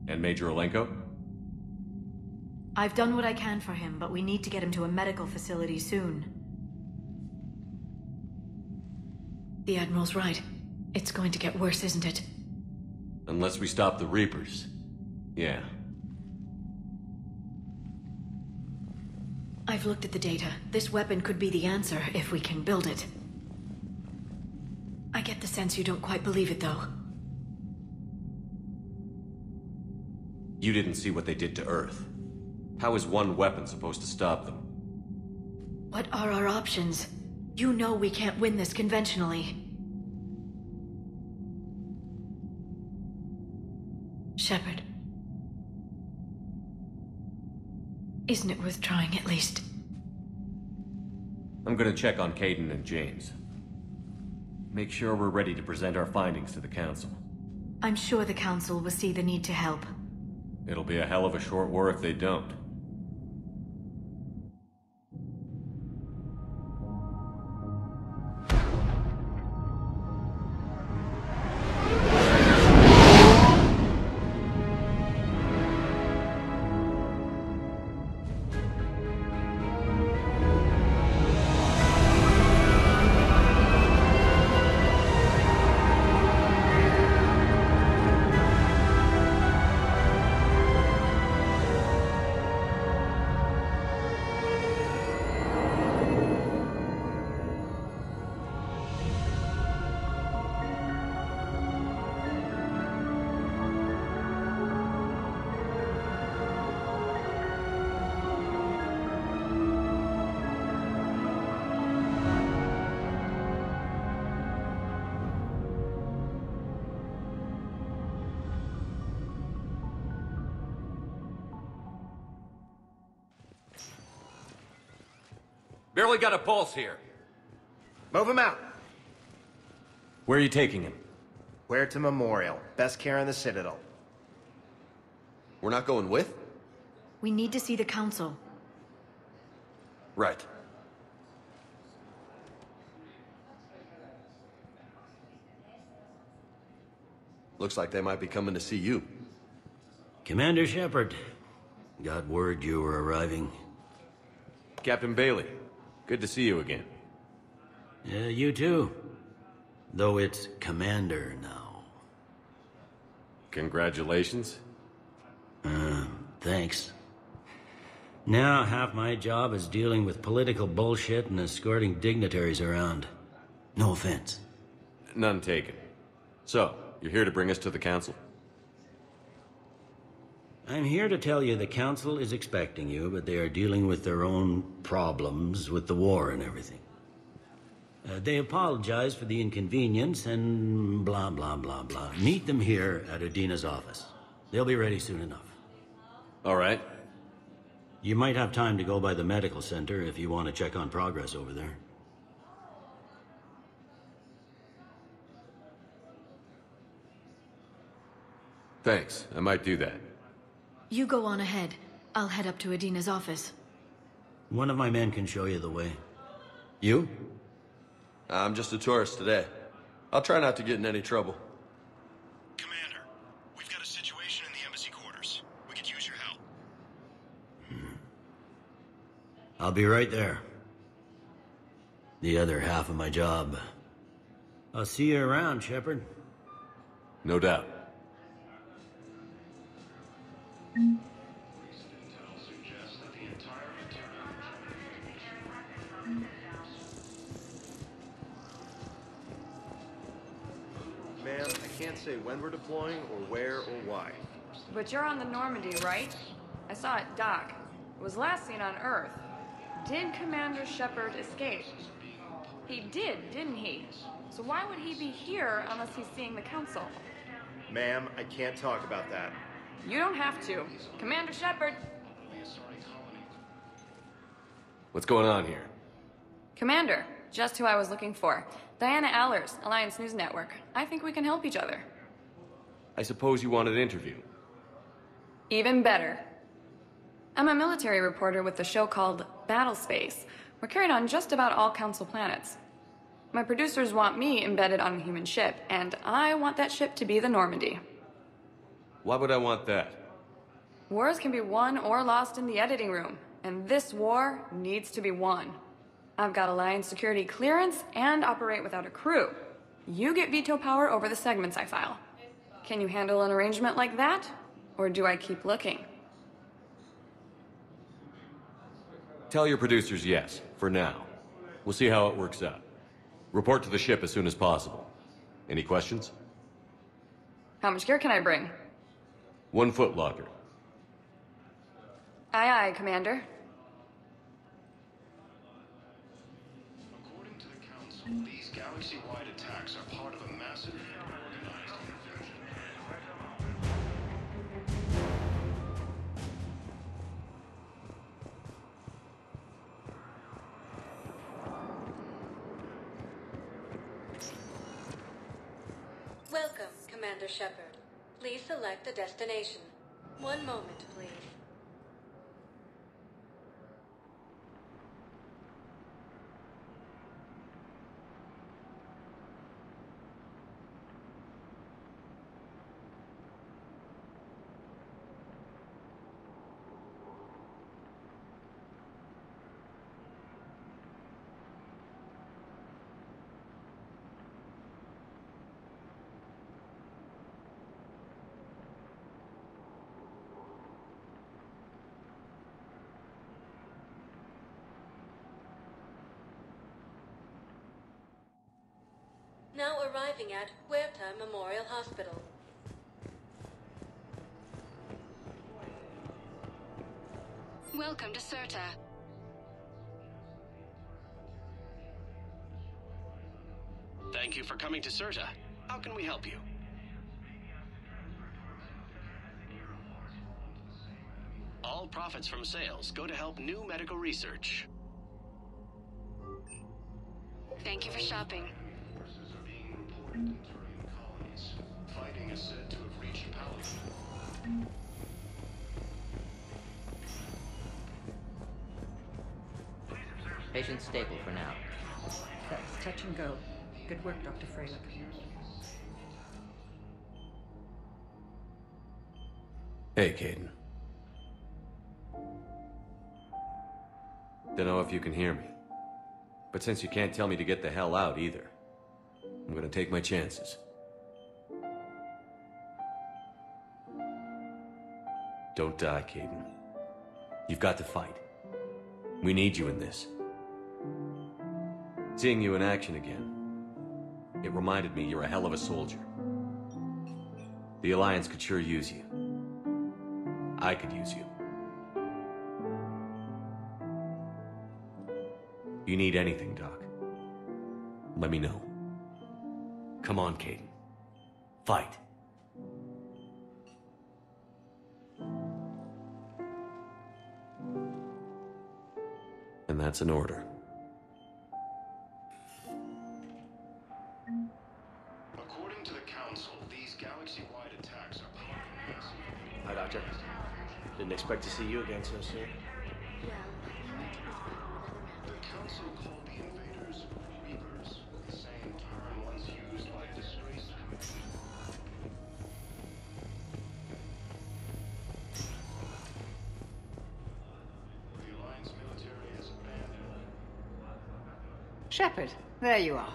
And Major Alenko? I've done what I can for him, but we need to get him to a medical facility soon. The Admiral's right. It's going to get worse, isn't it? Unless we stop the Reapers. Yeah. I've looked at the data. This weapon could be the answer if we can build it. I get the sense you don't quite believe it, though. You didn't see what they did to Earth. How is one weapon supposed to stop them? What are our options? You know we can't win this conventionally. Shepard. Isn't it worth trying at least? I'm gonna check on Caden and James. Make sure we're ready to present our findings to the Council. I'm sure the Council will see the need to help. It'll be a hell of a short war if they don't. Barely got a pulse here. Move him out. Where are you taking him? Where to Memorial. Best care in the Citadel. We're not going with? We need to see the Council. Right. Looks like they might be coming to see you. Commander Shepard. Got word you were arriving. Captain Bailey. Good to see you again. Yeah, you too. Though it's Commander now. Congratulations. Thanks. Now half my job is dealing with political bullshit and escorting dignitaries around. No offense. None taken. So, you're here to bring us to the Council? I'm here to tell you the Council is expecting you, but they are dealing with their own problems with the war and everything. They apologize for the inconvenience and blah, blah, blah, blah. Meet them here at Adina's office. They'll be ready soon enough. All right. You might have time to go by the medical center if you want to check on progress over there. Thanks. I might do that. You go on ahead. I'll head up to Adina's office. One of my men can show you the way. You? I'm just a tourist today. I'll try not to get in any trouble. Commander, we've got a situation in the embassy quarters. We could use your help. I'll be right there. The other half of my job. I'll see you around, Shepard. No doubt. Ma'am, I can't say when we're deploying or where or why. But you're on the Normandy, right? I saw it dock. It was last seen on Earth. Did Commander Shepard escape? He did, didn't he? So why would he be here unless he's seeing the Council? Ma'am, I can't talk about that. You don't have to. Commander Shepard! What's going on here? Commander, just who I was looking for. Diana Allers, Alliance News Network. I think we can help each other. I suppose you want an interview. Even better. I'm a military reporter with the show called Battle Space. We're carried on just about all Council planets. My producers want me embedded on a human ship, and I want that ship to be the Normandy. Why would I want that? Wars can be won or lost in the editing room, and this war needs to be won. I've got Alliance security clearance and operate without a crew. You get veto power over the segments I file. Can you handle an arrangement like that? Or do I keep looking? Tell your producers yes, for now. We'll see how it works out. Report to the ship as soon as possible. Any questions? How much gear can I bring? 1 foot locker. Aye, aye, Commander. According to the Council, these galaxy-wide attacks are part of a massive and organized invasion. Welcome, Commander Shepard. Please select a destination. One moment, please. Now arriving at Huerta Memorial Hospital. Welcome to Certa. Thank you for coming to Certa. How can we help you? All profits from sales go to help new medical research. Thank you for shopping. Forces are being reported entering the colonies. Fighting is said to have reached Paladin. Patient stable for now. That's touch and go. Good work, Dr. Freilich. Hey, Caden. Don't know if you can hear me. But since you can't tell me to get the hell out either, I'm gonna take my chances. Don't die, Caden. You've got to fight. We need you in this. Seeing you in action again, it reminded me you're a hell of a soldier. The Alliance could sure use you. I could use you. You need anything, Doc, let me know. Come on, Caden. Fight. And that's an order. According to the Council, these galaxy-wide attacks are part of a massive... Hi, Doctor. Didn't expect to see you again so soon. The Council called the invaders Reapers, the same term once used by a disgraced commission. The Alliance military has abandoned. Shepard, there you are.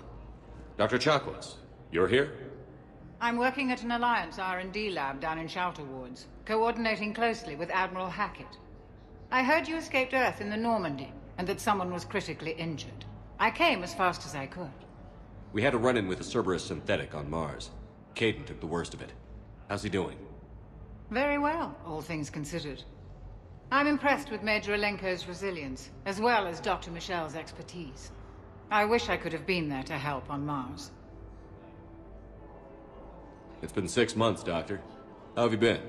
Dr. Chakwas, you're here? I'm working at an Alliance R&D lab down in Shelter Wards, coordinating closely with Admiral Hackett. I heard you escaped Earth in the Normandy, and that someone was critically injured. I came as fast as I could. We had a run-in with a Cerberus synthetic on Mars. Caden took the worst of it. How's he doing? Very well, all things considered. I'm impressed with Major Alenko's resilience, as well as Dr. Michel's expertise. I wish I could have been there to help on Mars. It's been 6 months, Doctor. How have you been?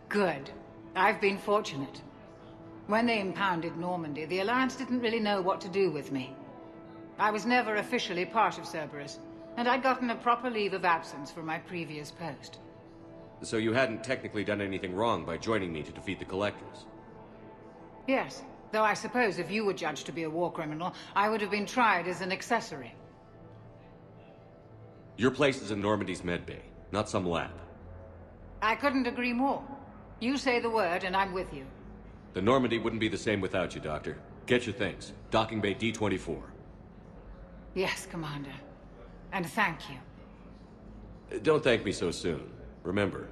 Good. I've been fortunate. When they impounded Normandy, the Alliance didn't really know what to do with me. I was never officially part of Cerberus, and I'd gotten a proper leave of absence from my previous post. So you hadn't technically done anything wrong by joining me to defeat the Collectors? Yes, though I suppose if you were judged to be a war criminal, I would have been tried as an accessory. Your place is in Normandy's medbay, not some lab. I couldn't agree more. You say the word, and I'm with you. The Normandy wouldn't be the same without you, Doctor. Get your things. Docking Bay D-24. Yes, Commander. And thank you. Don't thank me so soon. Remember,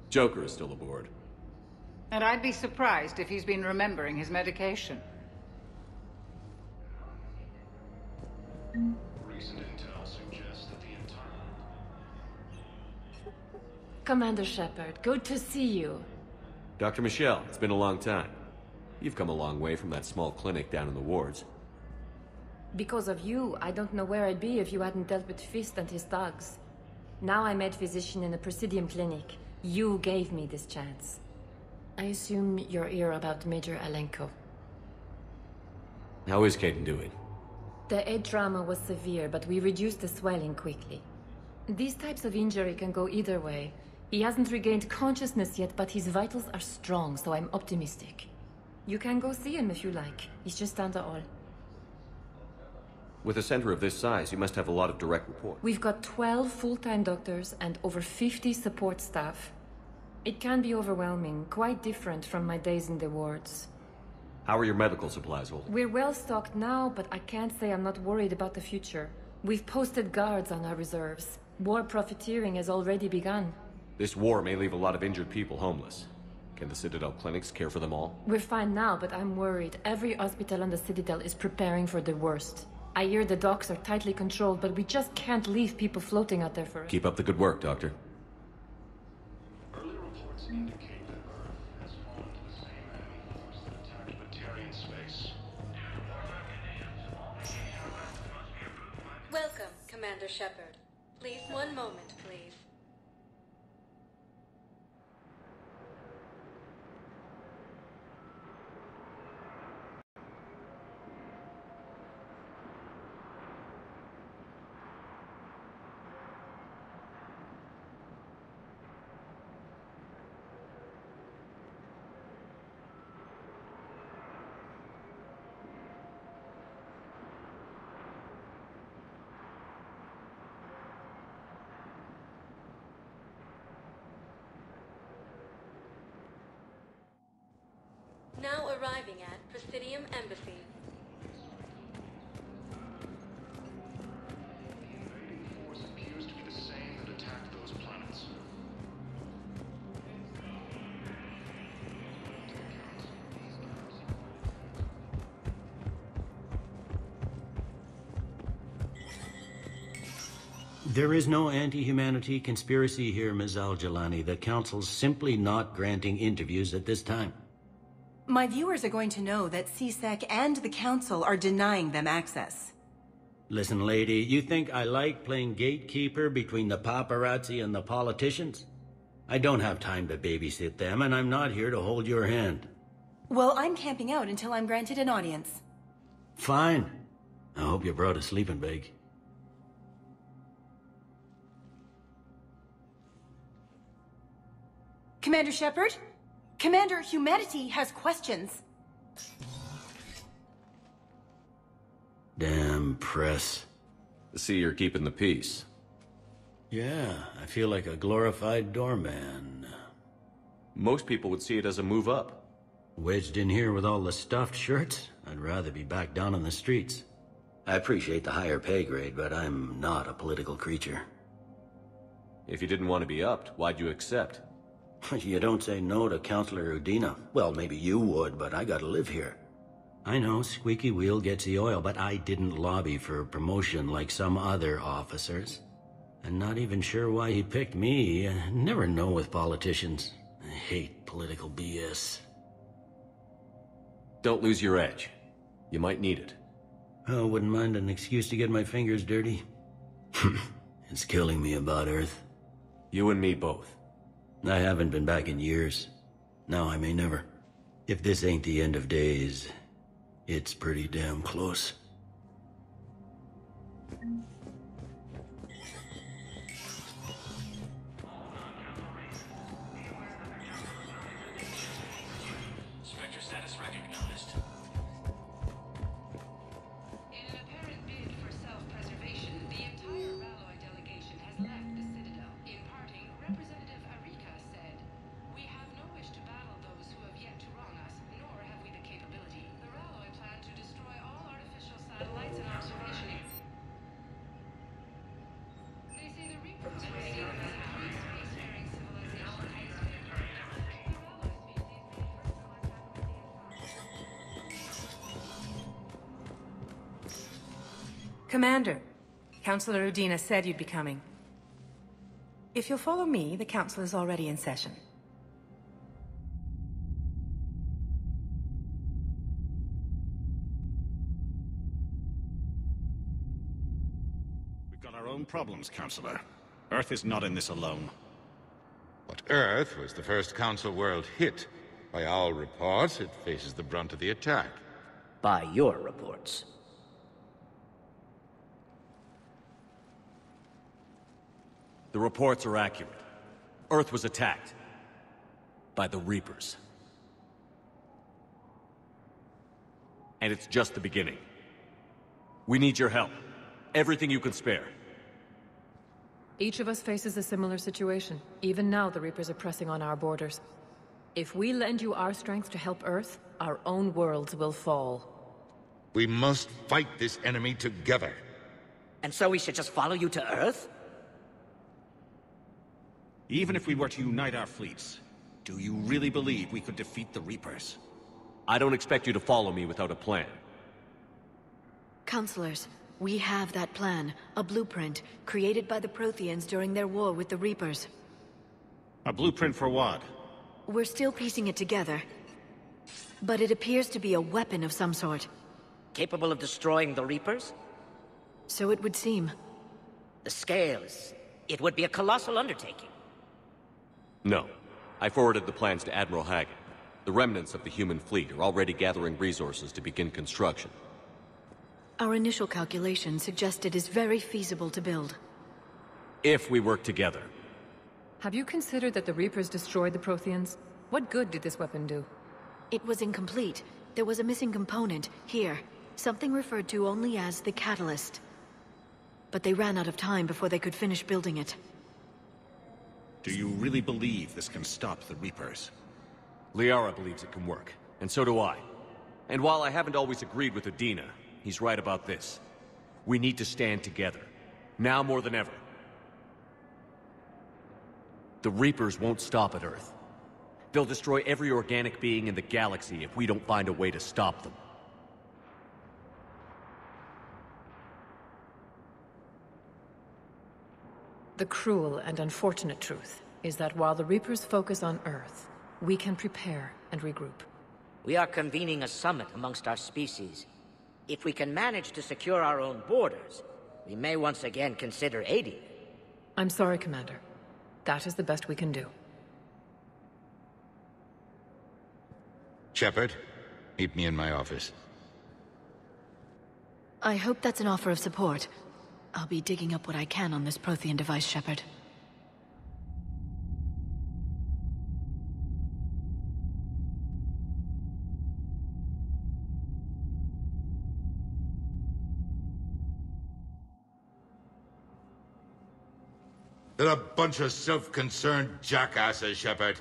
Joker is still aboard. And I'd be surprised if he's been remembering his medication. Recent intel suggests that the entire... Commander Shepard, good to see you. Dr. Michelle, it's been a long time. You've come a long way from that small clinic down in the wards. Because of you, I don't know where I'd be if you hadn't dealt with Fist and his thugs. Now I'm head physician in a Presidium clinic. You gave me this chance. I assume you're here about Major Alenko. How is Caden doing? The head trauma was severe, but we reduced the swelling quickly. These types of injury can go either way. He hasn't regained consciousness yet, but his vitals are strong, so I'm optimistic. You can go see him if you like. He's just down the hall. With a center of this size, you must have a lot of direct report. We've got 12 full-time doctors and over 50 support staff. It can be overwhelming, quite different from my days in the wards. How are your medical supplies holding? We're well stocked now, but I can't say I'm not worried about the future. We've posted guards on our reserves. War profiteering has already begun. This war may leave a lot of injured people homeless. Can the Citadel clinics care for them all? We're fine now, but I'm worried. Every hospital on the Citadel is preparing for the worst. I hear the docks are tightly controlled, but we just can't leave people floating out there for... Keep up the good work, Doctor. Early reports indicate that Earth has fallen to the same enemy force that attacked Batarian space. Welcome, Commander Shepard. Please, one moment, please. Now arriving at Presidium Embassy. The invading force appears to be the same that attacked those planets. There is no anti-humanity conspiracy here, Ms. Al-Jalani. The Council's simply not granting interviews at this time. My viewers are going to know that CSEC and the Council are denying them access. Listen, lady, you think I like playing gatekeeper between the paparazzi and the politicians? I don't have time to babysit them, and I'm not here to hold your hand. Well, I'm camping out until I'm granted an audience. Fine. I hope you brought a sleeping bag. Commander Shepard? Commander, humanity has questions. Damn press. I see you're keeping the peace. Yeah, I feel like a glorified doorman. Most people would see it as a move up. Wedged in here with all the stuffed shirts? I'd rather be back down on the streets. I appreciate the higher pay grade, but I'm not a political creature. If you didn't want to be upped, why'd you accept? You don't say no to Counselor Udina. Well, maybe you would, but I gotta live here. I know, squeaky wheel gets the oil, but I didn't lobby for promotion like some other officers. I'm not even sure why he picked me. I never know with politicians. I hate political BS. Don't lose your edge. You might need it. Oh, wouldn't mind an excuse to get my fingers dirty. It's killing me about Earth. You and me both. I haven't been back in years. Now I may never. If this ain't the end of days, it's pretty damn close. Spectre status recognized. In an apparent bid for self-preservation, the entire Ralloy delegation has left the Citadel. Imparting, Representative Arika said, "We have no wish to battle those who have yet to wrong us, nor have we the capability. The Ralloy plan to destroy all artificial satellites and observation. They say the Reapers will see them as a free spacefaring civilization. Commander, Counselor Udina said you'd be coming. If you'll follow me, the Council is already in session. We've got our own problems, Counselor. Earth is not in this alone. But Earth was the first Council world hit. By our reports, it faces the brunt of the attack. By your reports. The reports are accurate. Earth was attacked by the Reapers. And it's just the beginning. We need your help. Everything you can spare. Each of us faces a similar situation. Even now, the Reapers are pressing on our borders. If we lend you our strength to help Earth, our own worlds will fall. We must fight this enemy together. And so we should just follow you to Earth? Even if we were to unite our fleets, do you really believe we could defeat the Reapers? I don't expect you to follow me without a plan. Counselors, we have that plan. A blueprint, created by the Protheans during their war with the Reapers. A blueprint for what? We're still piecing it together. But it appears to be a weapon of some sort. Capable of destroying the Reapers? So it would seem. The scales. It would be a colossal undertaking. No. I forwarded the plans to Admiral Hackett. The remnants of the human fleet are already gathering resources to begin construction. Our initial calculations suggest it is very feasible to build. If we work together. Have you considered that the Reapers destroyed the Protheans? What good did this weapon do? It was incomplete. There was a missing component, here. Something referred to only as the catalyst. But they ran out of time before they could finish building it. Do you really believe this can stop the Reapers? Liara believes it can work, and so do I. And while I haven't always agreed with Udina, he's right about this. We need to stand together. Now more than ever. The Reapers won't stop at Earth. They'll destroy every organic being in the galaxy if we don't find a way to stop them. The cruel and unfortunate truth is that while the Reapers focus on Earth, we can prepare and regroup. We are convening a summit amongst our species. If we can manage to secure our own borders, we may once again consider aiding. I'm sorry, Commander. That is the best we can do. Shepard, meet me in my office. I hope that's an offer of support. I'll be digging up what I can on this Prothean device, Shepard. They're a bunch of self-concerned jackasses, Shepard.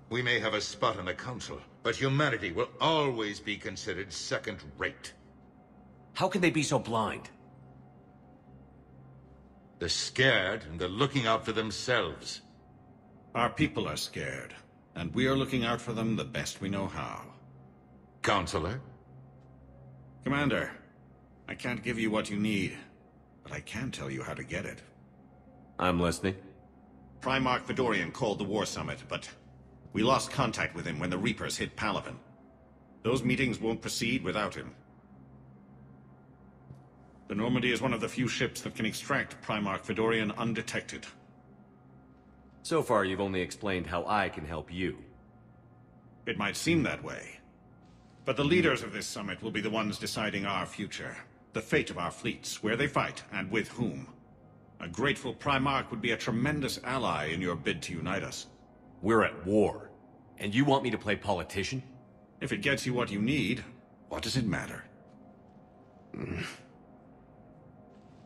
We may have a spot on the Council, but humanity will always be considered second-rate. How can they be so blind? They're scared, and they're looking out for themselves. Our people are scared, and we are looking out for them the best we know how. Counselor? Commander, I can't give you what you need, but I can tell you how to get it. I'm listening. Primarch Fedorian called the War Summit, but we lost contact with him when the Reapers hit Palaven. Those meetings won't proceed without him. The Normandy is one of the few ships that can extract Primarch Fedorian undetected. So far, you've only explained how I can help you. It might seem that way. But the leaders of this summit will be the ones deciding our future. The fate of our fleets, where they fight, and with whom. A grateful Primarch would be a tremendous ally in your bid to unite us. We're at war. And you want me to play politician? If it gets you what you need, what does it matter?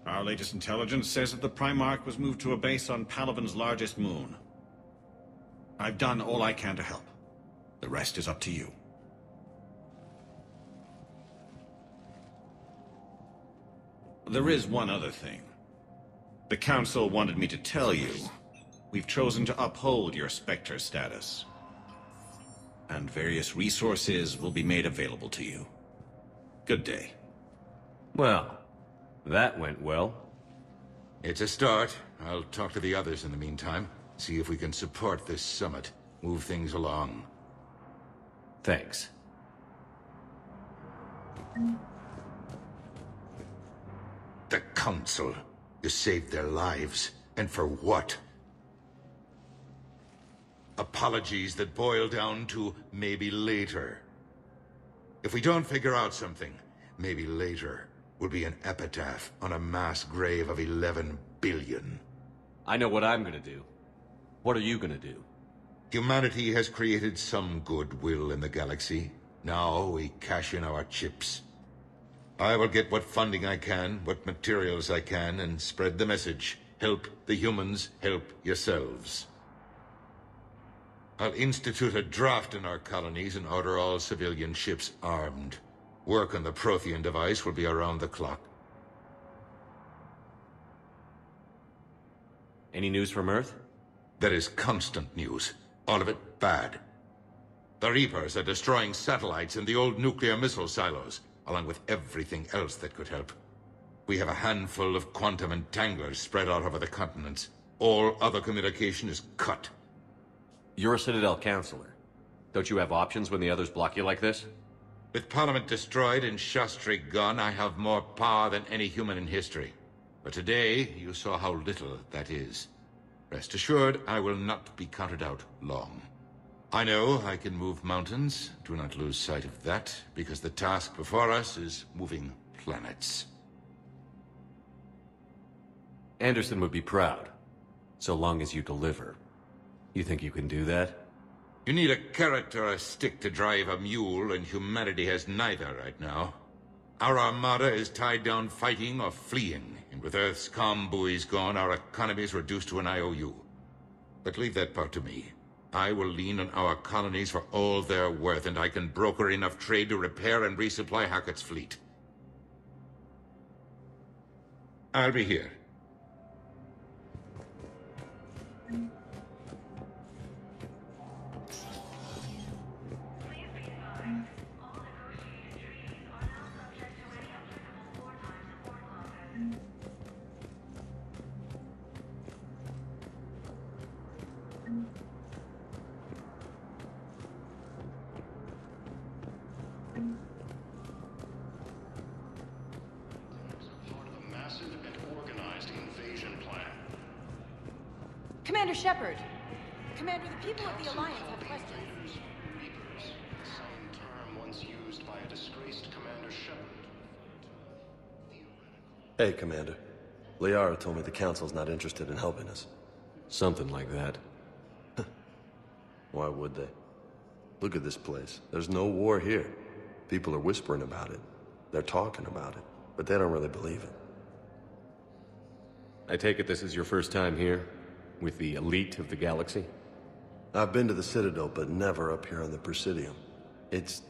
Our latest intelligence says that the Primarch was moved to a base on Palaven's largest moon. I've done all I can to help. The rest is up to you. There is one other thing. The Council wanted me to tell you, we've chosen to uphold your Spectre status. And various resources will be made available to you. Good day. Well, that went well. It's a start. I'll talk to the others in the meantime. See if we can support this summit. Move things along. Thanks. The Council. You saved their lives. And for what? Apologies that boil down to maybe later. If we don't figure out something, maybe later will be an epitaph on a mass grave of 11 billion. I know what I'm gonna do. What are you gonna do? Humanity has created some goodwill in the galaxy. Now we cash in our chips. I will get what funding I can, what materials I can, and spread the message. Help the humans, help yourselves. I'll institute a draft in our colonies and order all civilian ships armed. Work on the Prothean device will be around the clock. Any news from Earth? There is constant news. All of it bad. The Reapers are destroying satellites and the old nuclear missile silos, along with everything else that could help. We have a handful of quantum entanglers spread out over the continents. All other communication is cut. You're a Citadel counselor. Don't you have options when the others block you like this? With Parliament destroyed and Shastri gone, I have more power than any human in history. But today, you saw how little that is. Rest assured, I will not be counted out long. I know I can move mountains. Do not lose sight of that, because the task before us is moving planets. Anderson would be proud, so long as you deliver. You think you can do that? You need a carrot or a stick to drive a mule, and humanity has neither right now. Our armada is tied down fighting or fleeing, and with Earth's comm buoys gone, our economy is reduced to an IOU. But leave that part to me. I will lean on our colonies for all they're worth, and I can broker enough trade to repair and resupply Hackett's fleet. I'll be here. Commander Shepard! Commander, the people of the Alliance have questions. Reapers, the same term once used by a disgraced Commander Shepard. Hey, Commander. Liara told me the Council's not interested in helping us. Something like that. Why would they? Look at this place. There's no war here. People are whispering about it. They're talking about it, but they don't really believe it. I take it this is your first time here? With the elite of the galaxy? I've been to the Citadel, but never up here on the Presidium. It's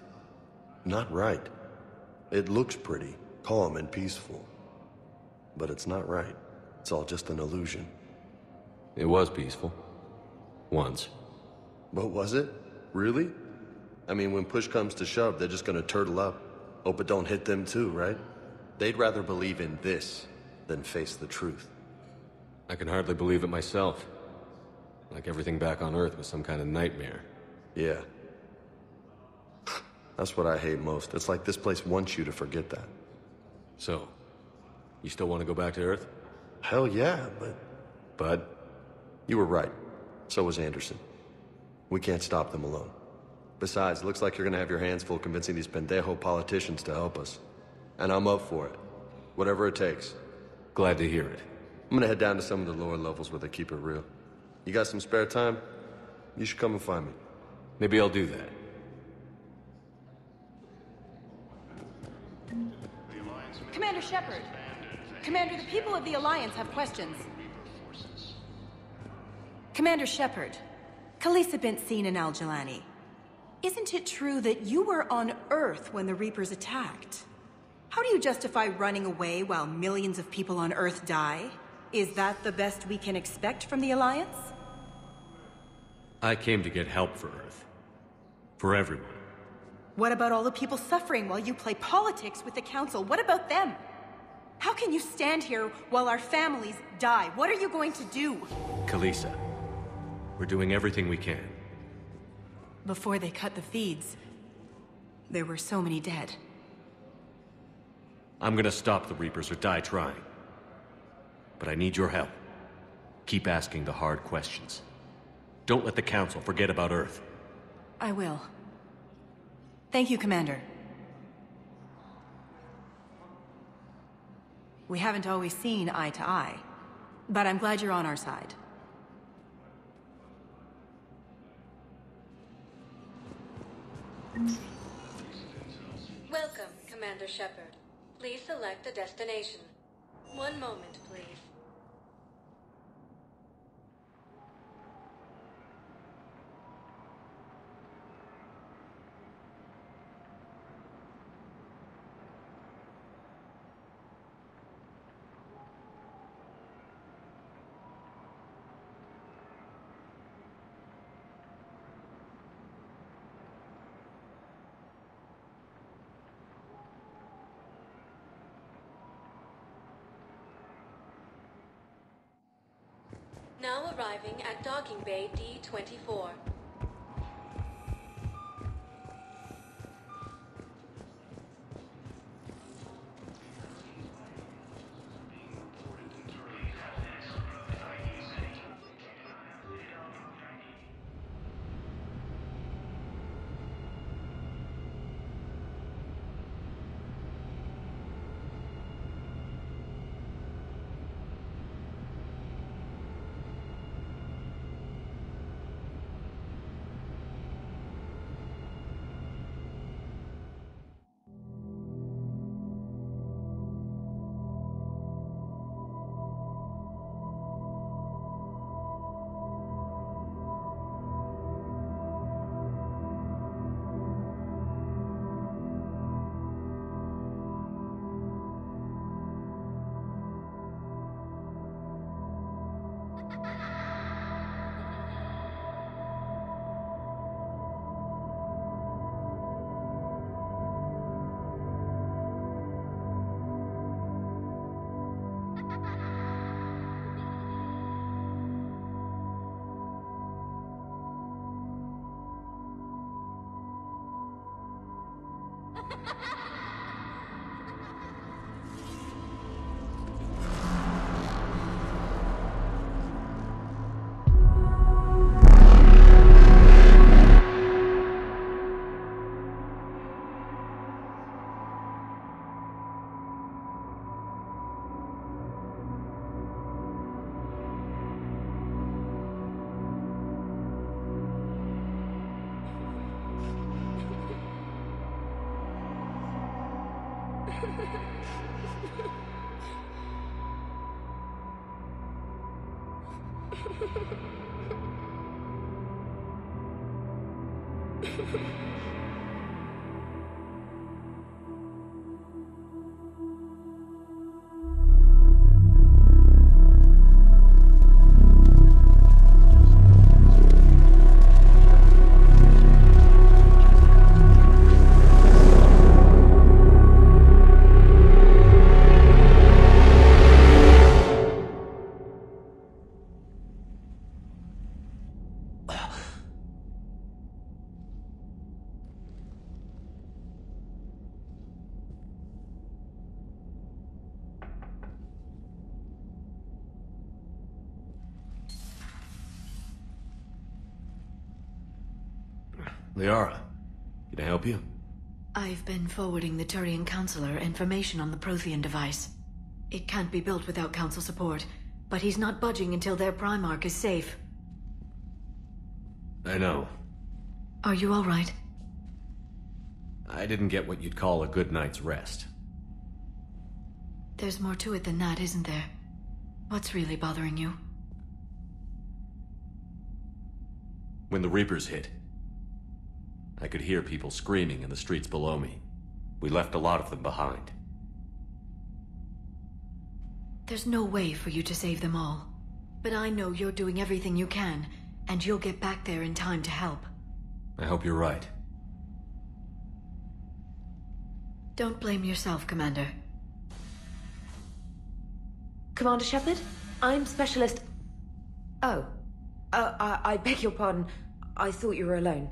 not right. It looks pretty, calm and peaceful. But it's not right. It's all just an illusion. It was peaceful. Once. But was it? Really? I mean, when push comes to shove, they're just gonna turtle up. Hope it don't hit them too, right? They'd rather believe in this than face the truth. I can hardly believe it myself. Like everything back on Earth was some kind of nightmare. Yeah. That's what I hate most. It's like this place wants you to forget that. So, you still want to go back to Earth? Hell yeah, but... Bud? You were right. So was Anderson. We can't stop them alone. Besides, it looks like you're gonna have your hands full convincing these pendejo politicians to help us. And I'm up for it. Whatever it takes. Glad to hear it. I'm gonna head down to some of the lower levels where they keep it real. You got some spare time? You should come and find me. Maybe I'll do that. Commander Shepard! Commander, the people of the Alliance have questions. Commander Shepard, Khaleesa bint seen in Al-Jalani. Isn't it true that you were on Earth when the Reapers attacked? How do you justify running away while millions of people on Earth die? Is that the best we can expect from the Alliance? I came to get help for Earth. For everyone. What about all the people suffering while you play politics with the Council? What about them? How can you stand here while our families die? What are you going to do? Khaleesa, we're doing everything we can. Before they cut the feeds, there were so many dead. I'm gonna stop the Reapers or die trying. But I need your help. Keep asking the hard questions. Don't let the Council forget about Earth. I will. Thank you, Commander. We haven't always seen eye to eye. But I'm glad you're on our side. Welcome, Commander Shepard. Please select a destination. One moment, please. Now arriving at Docking Bay D-24. Liara, can I help you? I've been forwarding the Turian Counselor information on the Prothean device. It can't be built without Council support, but he's not budging until their Primarch is safe. I know. Are you all right? I didn't get what you'd call a good night's rest. There's more to it than that, isn't there? What's really bothering you? When the Reapers hit, I could hear people screaming in the streets below me. We left a lot of them behind. There's no way for you to save them all. But I know you're doing everything you can, and you'll get back there in time to help. I hope you're right. Don't blame yourself, Commander. Commander Shepard? I'm Specialist... Oh. I beg your pardon. I thought you were alone.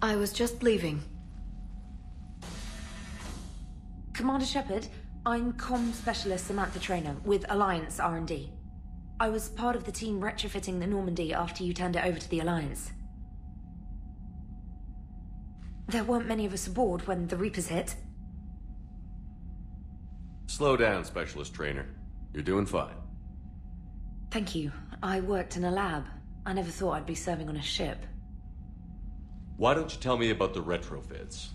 I was just leaving. Commander Shepard, I'm Comm Specialist Samantha Traynor with Alliance R&D. I was part of the team retrofitting the Normandy after you turned it over to the Alliance. There weren't many of us aboard when the Reapers hit. Slow down, Specialist Trainer. You're doing fine. Thank you. I worked in a lab. I never thought I'd be serving on a ship. Why don't you tell me about the retrofits?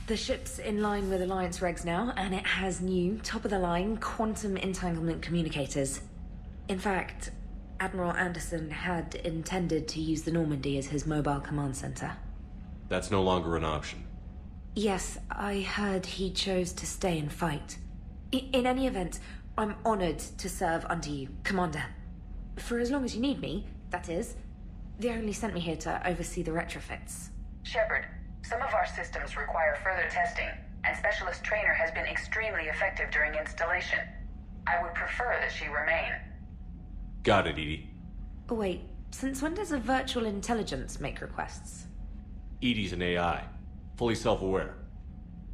The ship's in line with Alliance regs now, and it has new, top-of-the-line quantum entanglement communicators. In fact, Admiral Anderson had intended to use the Normandy as his mobile command center. That's no longer an option. Yes, I heard he chose to stay and fight. In any event, I'm honored to serve under you, Commander. For as long as you need me, that is. They only sent me here to oversee the retrofits. Shepard, some of our systems require further testing, and Specialist Trainer has been extremely effective during installation. I would prefer that she remain. Got it, Edie. Oh, wait, since when does a virtual intelligence make requests? Edie's an AI, fully self-aware.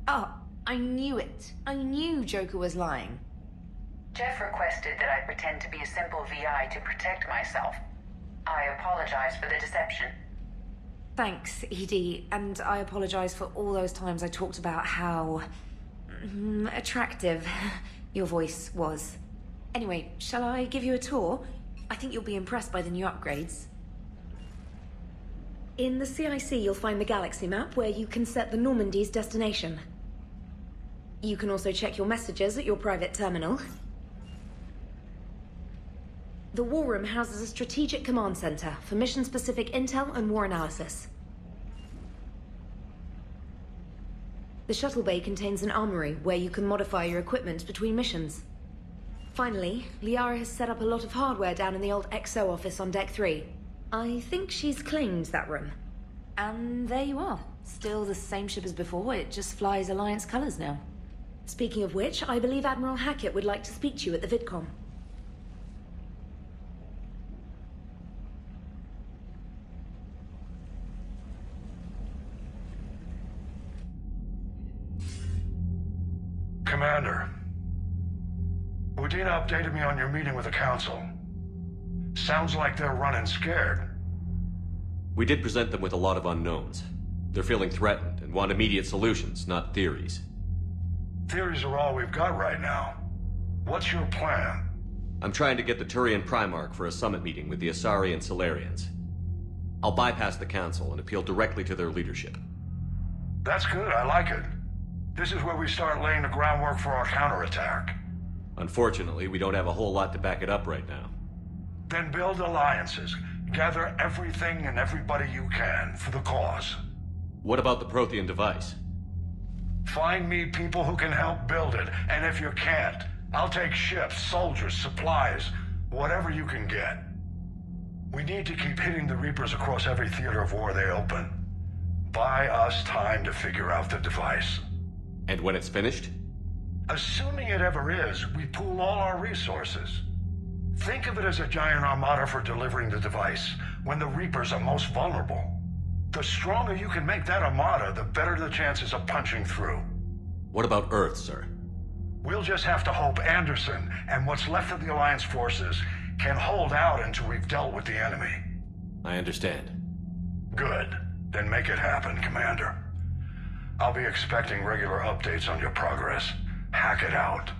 Oh, I knew it. I knew Joker was lying. Jeff requested that I pretend to be a simple VI to protect myself. I apologize for the deception. Thanks, Edie, and I apologize for all those times I talked about how... attractive your voice was. Anyway, shall I give you a tour? I think you'll be impressed by the new upgrades. In the CIC, you'll find the galaxy map where you can set the Normandy's destination. You can also check your messages at your private terminal. The War Room houses a strategic command center for mission-specific intel and war analysis. The shuttle bay contains an armory where you can modify your equipment between missions. Finally, Liara has set up a lot of hardware down in the old XO office on Deck 3. I think she's claimed that room. And there you are. Still the same ship as before, it just flies Alliance colors now. Speaking of which, I believe Admiral Hackett would like to speak to you at the VidCom. Commander, Udina updated me on your meeting with the Council. Sounds like they're running scared. We did present them with a lot of unknowns. They're feeling threatened and want immediate solutions, not theories. Theories are all we've got right now. What's your plan? I'm trying to get the Turian Primarch for a summit meeting with the Asari and Solarians. I'll bypass the Council and appeal directly to their leadership. That's good, I like it. This is where we start laying the groundwork for our counterattack. Unfortunately, we don't have a whole lot to back it up right now. Then build alliances. Gather everything and everybody you can for the cause. What about the Prothean device? Find me people who can help build it, and if you can't, I'll take ships, soldiers, supplies, whatever you can get. We need to keep hitting the Reapers across every theater of war they open. Buy us time to figure out the device. And when it's finished? Assuming it ever is, we pool all our resources. Think of it as a giant armada for delivering the device, when the Reapers are most vulnerable. The stronger you can make that armada, the better the chances of punching through. What about Earth, sir? We'll just have to hope Anderson and what's left of the Alliance forces can hold out until we've dealt with the enemy. I understand. Good. Then make it happen, Commander. I'll be expecting regular updates on your progress. Hack it out.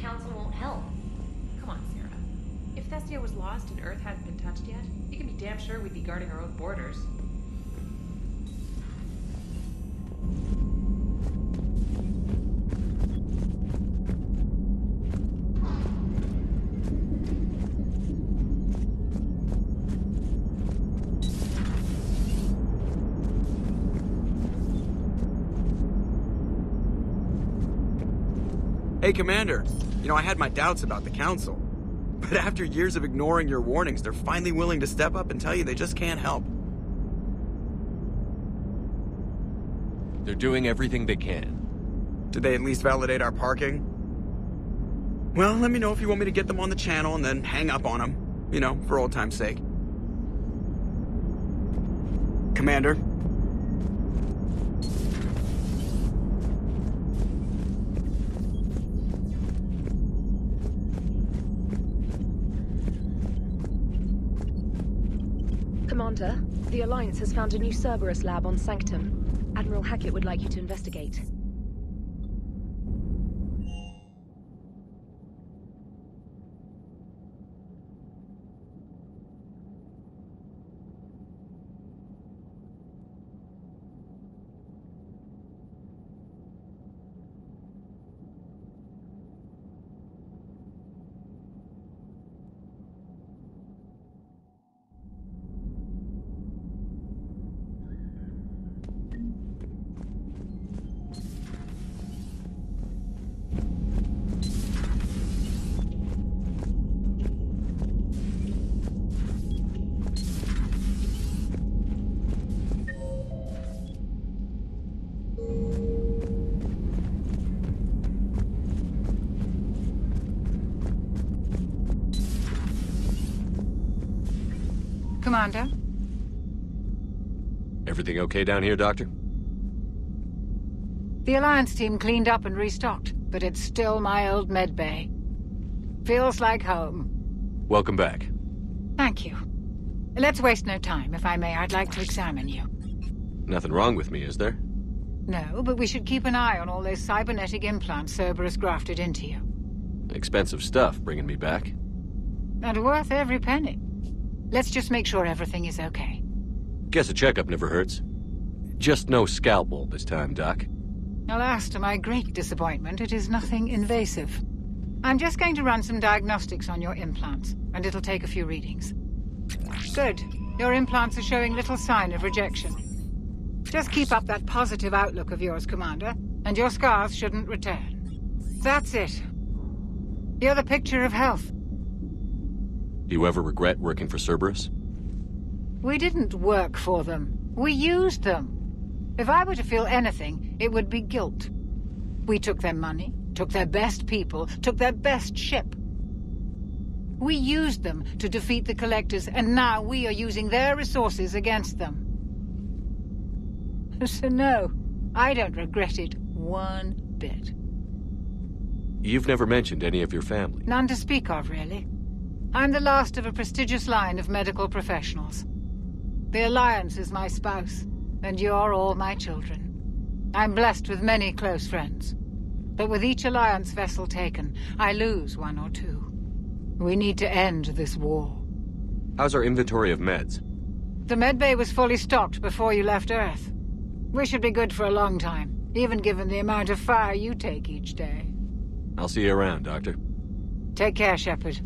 Council won't help. Come on, Sarah. If Thestia was lost and Earth hadn't been touched yet, you can be damn sure we'd be guarding our own borders. Hey, Commander. You know, I had my doubts about the Council. But after years of ignoring your warnings, they're finally willing to step up and tell you they just can't help. They're doing everything they can. Did they at least validate our parking? Well, let me know if you want me to get them on the channel and then hang up on them. You know, for old time's sake. Commander? Commander, the Alliance has found a new Cerberus lab on Sanctum. Admiral Hackett would like you to investigate. Commander? Everything okay down here, Doctor? The Alliance team cleaned up and restocked, but it's still my old med bay. Feels like home. Welcome back. Thank you. Let's waste no time. If I may, I'd like to examine you. Nothing wrong with me, is there? No, but we should keep an eye on all those cybernetic implants Cerberus grafted into you. Expensive stuff bringing me back. And worth every penny. Let's just make sure everything is okay. Guess a checkup never hurts. Just no scalpel this time, Doc. Alas, to my great disappointment, it is nothing invasive. I'm just going to run some diagnostics on your implants, and it'll take a few readings. Good. Your implants are showing little sign of rejection. Just keep up that positive outlook of yours, Commander, and your scars shouldn't return. That's it. You're the picture of health. Do you ever regret working for Cerberus? We didn't work for them. We used them. If I were to feel anything, it would be guilt. We took their money, took their best people, took their best ship. We used them to defeat the Collectors, and now we are using their resources against them. So no, I don't regret it one bit. You've never mentioned any of your family. None to speak of, really. I'm the last of a prestigious line of medical professionals. The Alliance is my spouse, and you're all my children. I'm blessed with many close friends. But with each Alliance vessel taken, I lose one or two. We need to end this war. How's our inventory of meds? The medbay was fully stocked before you left Earth. We should be good for a long time, even given the amount of fire you take each day. I'll see you around, Doctor. Take care, Shepard.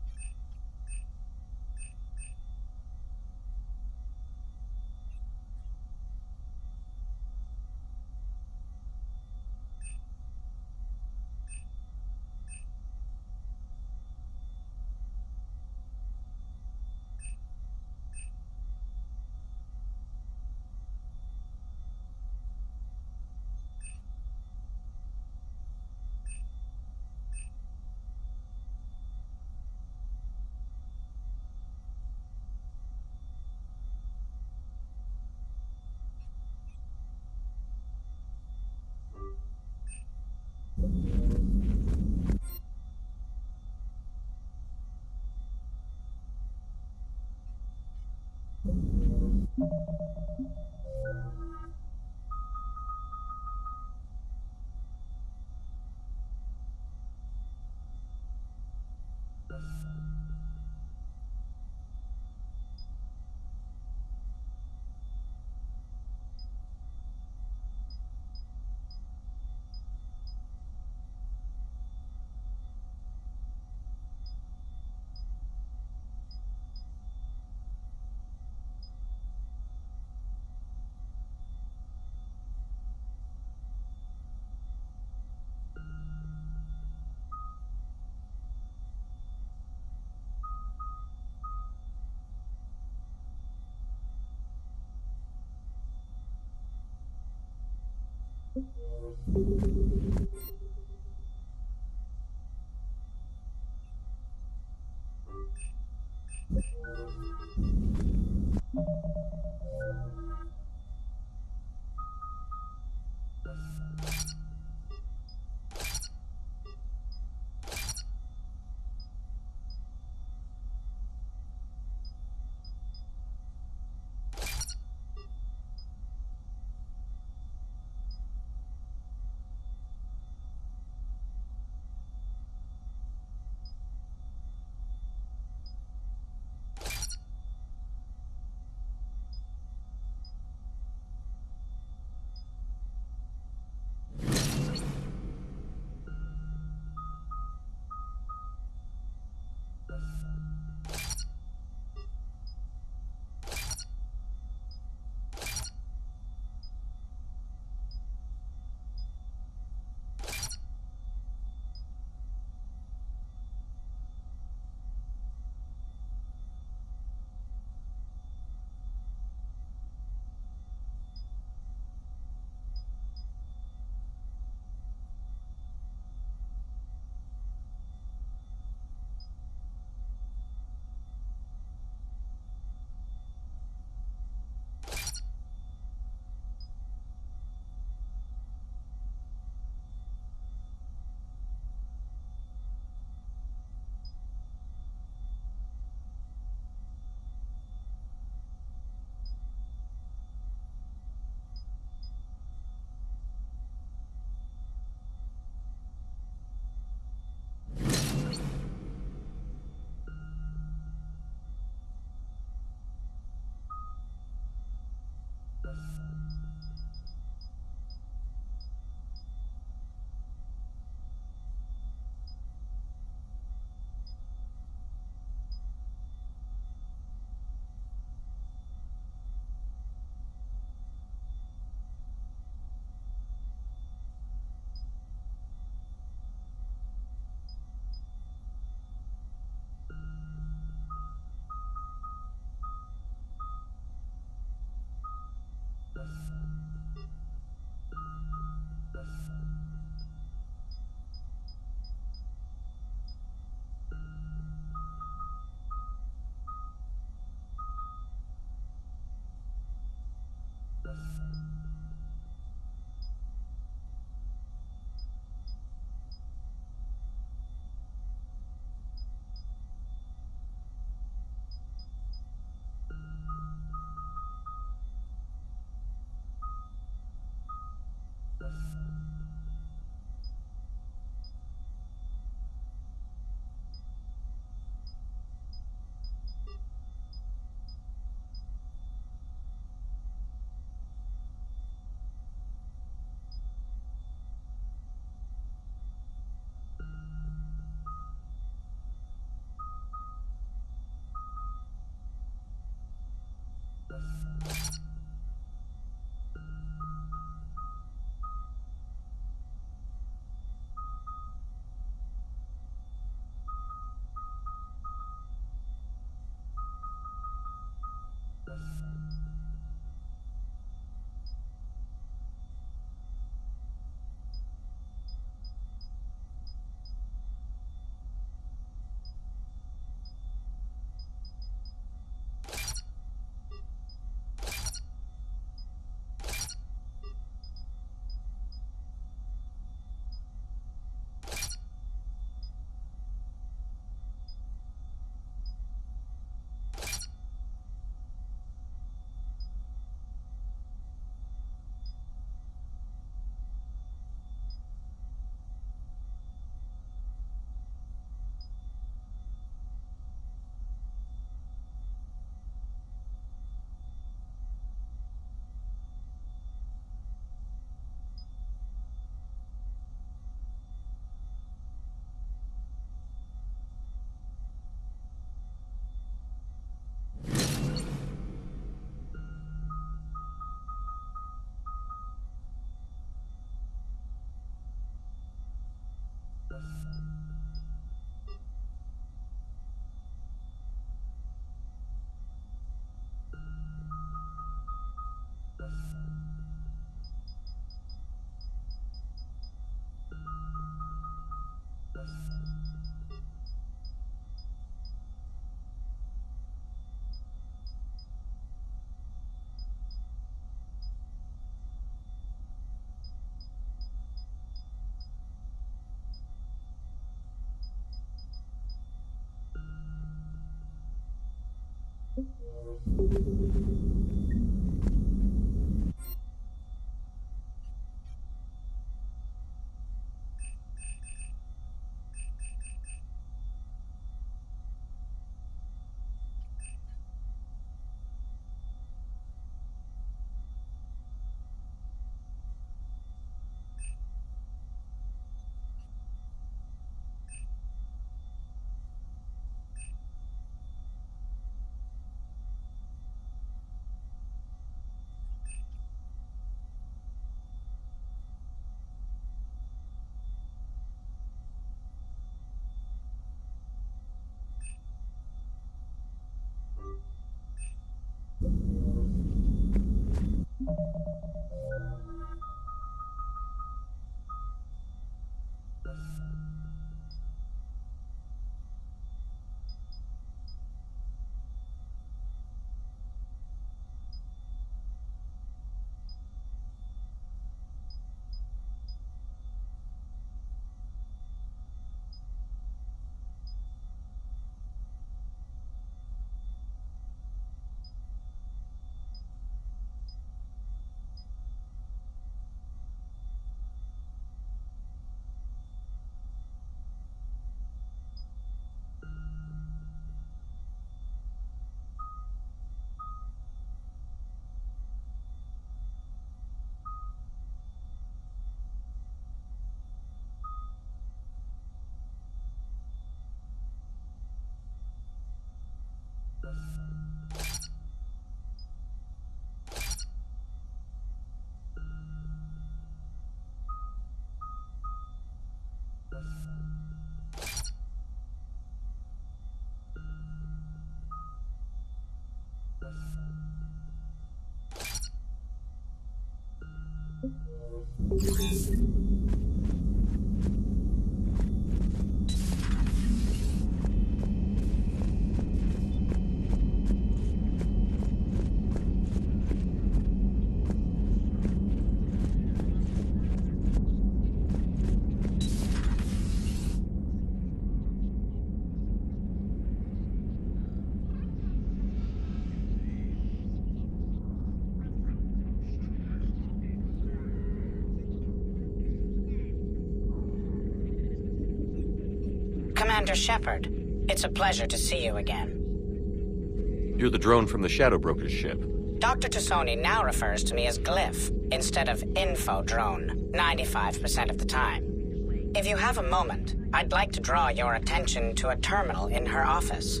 Commander Shepard, it's a pleasure to see you again. You're the drone from the Shadow Broker's ship. Dr. Tassoni now refers to me as Glyph instead of Info Drone, 95% of the time. If you have a moment, I'd like to draw your attention to a terminal in her office.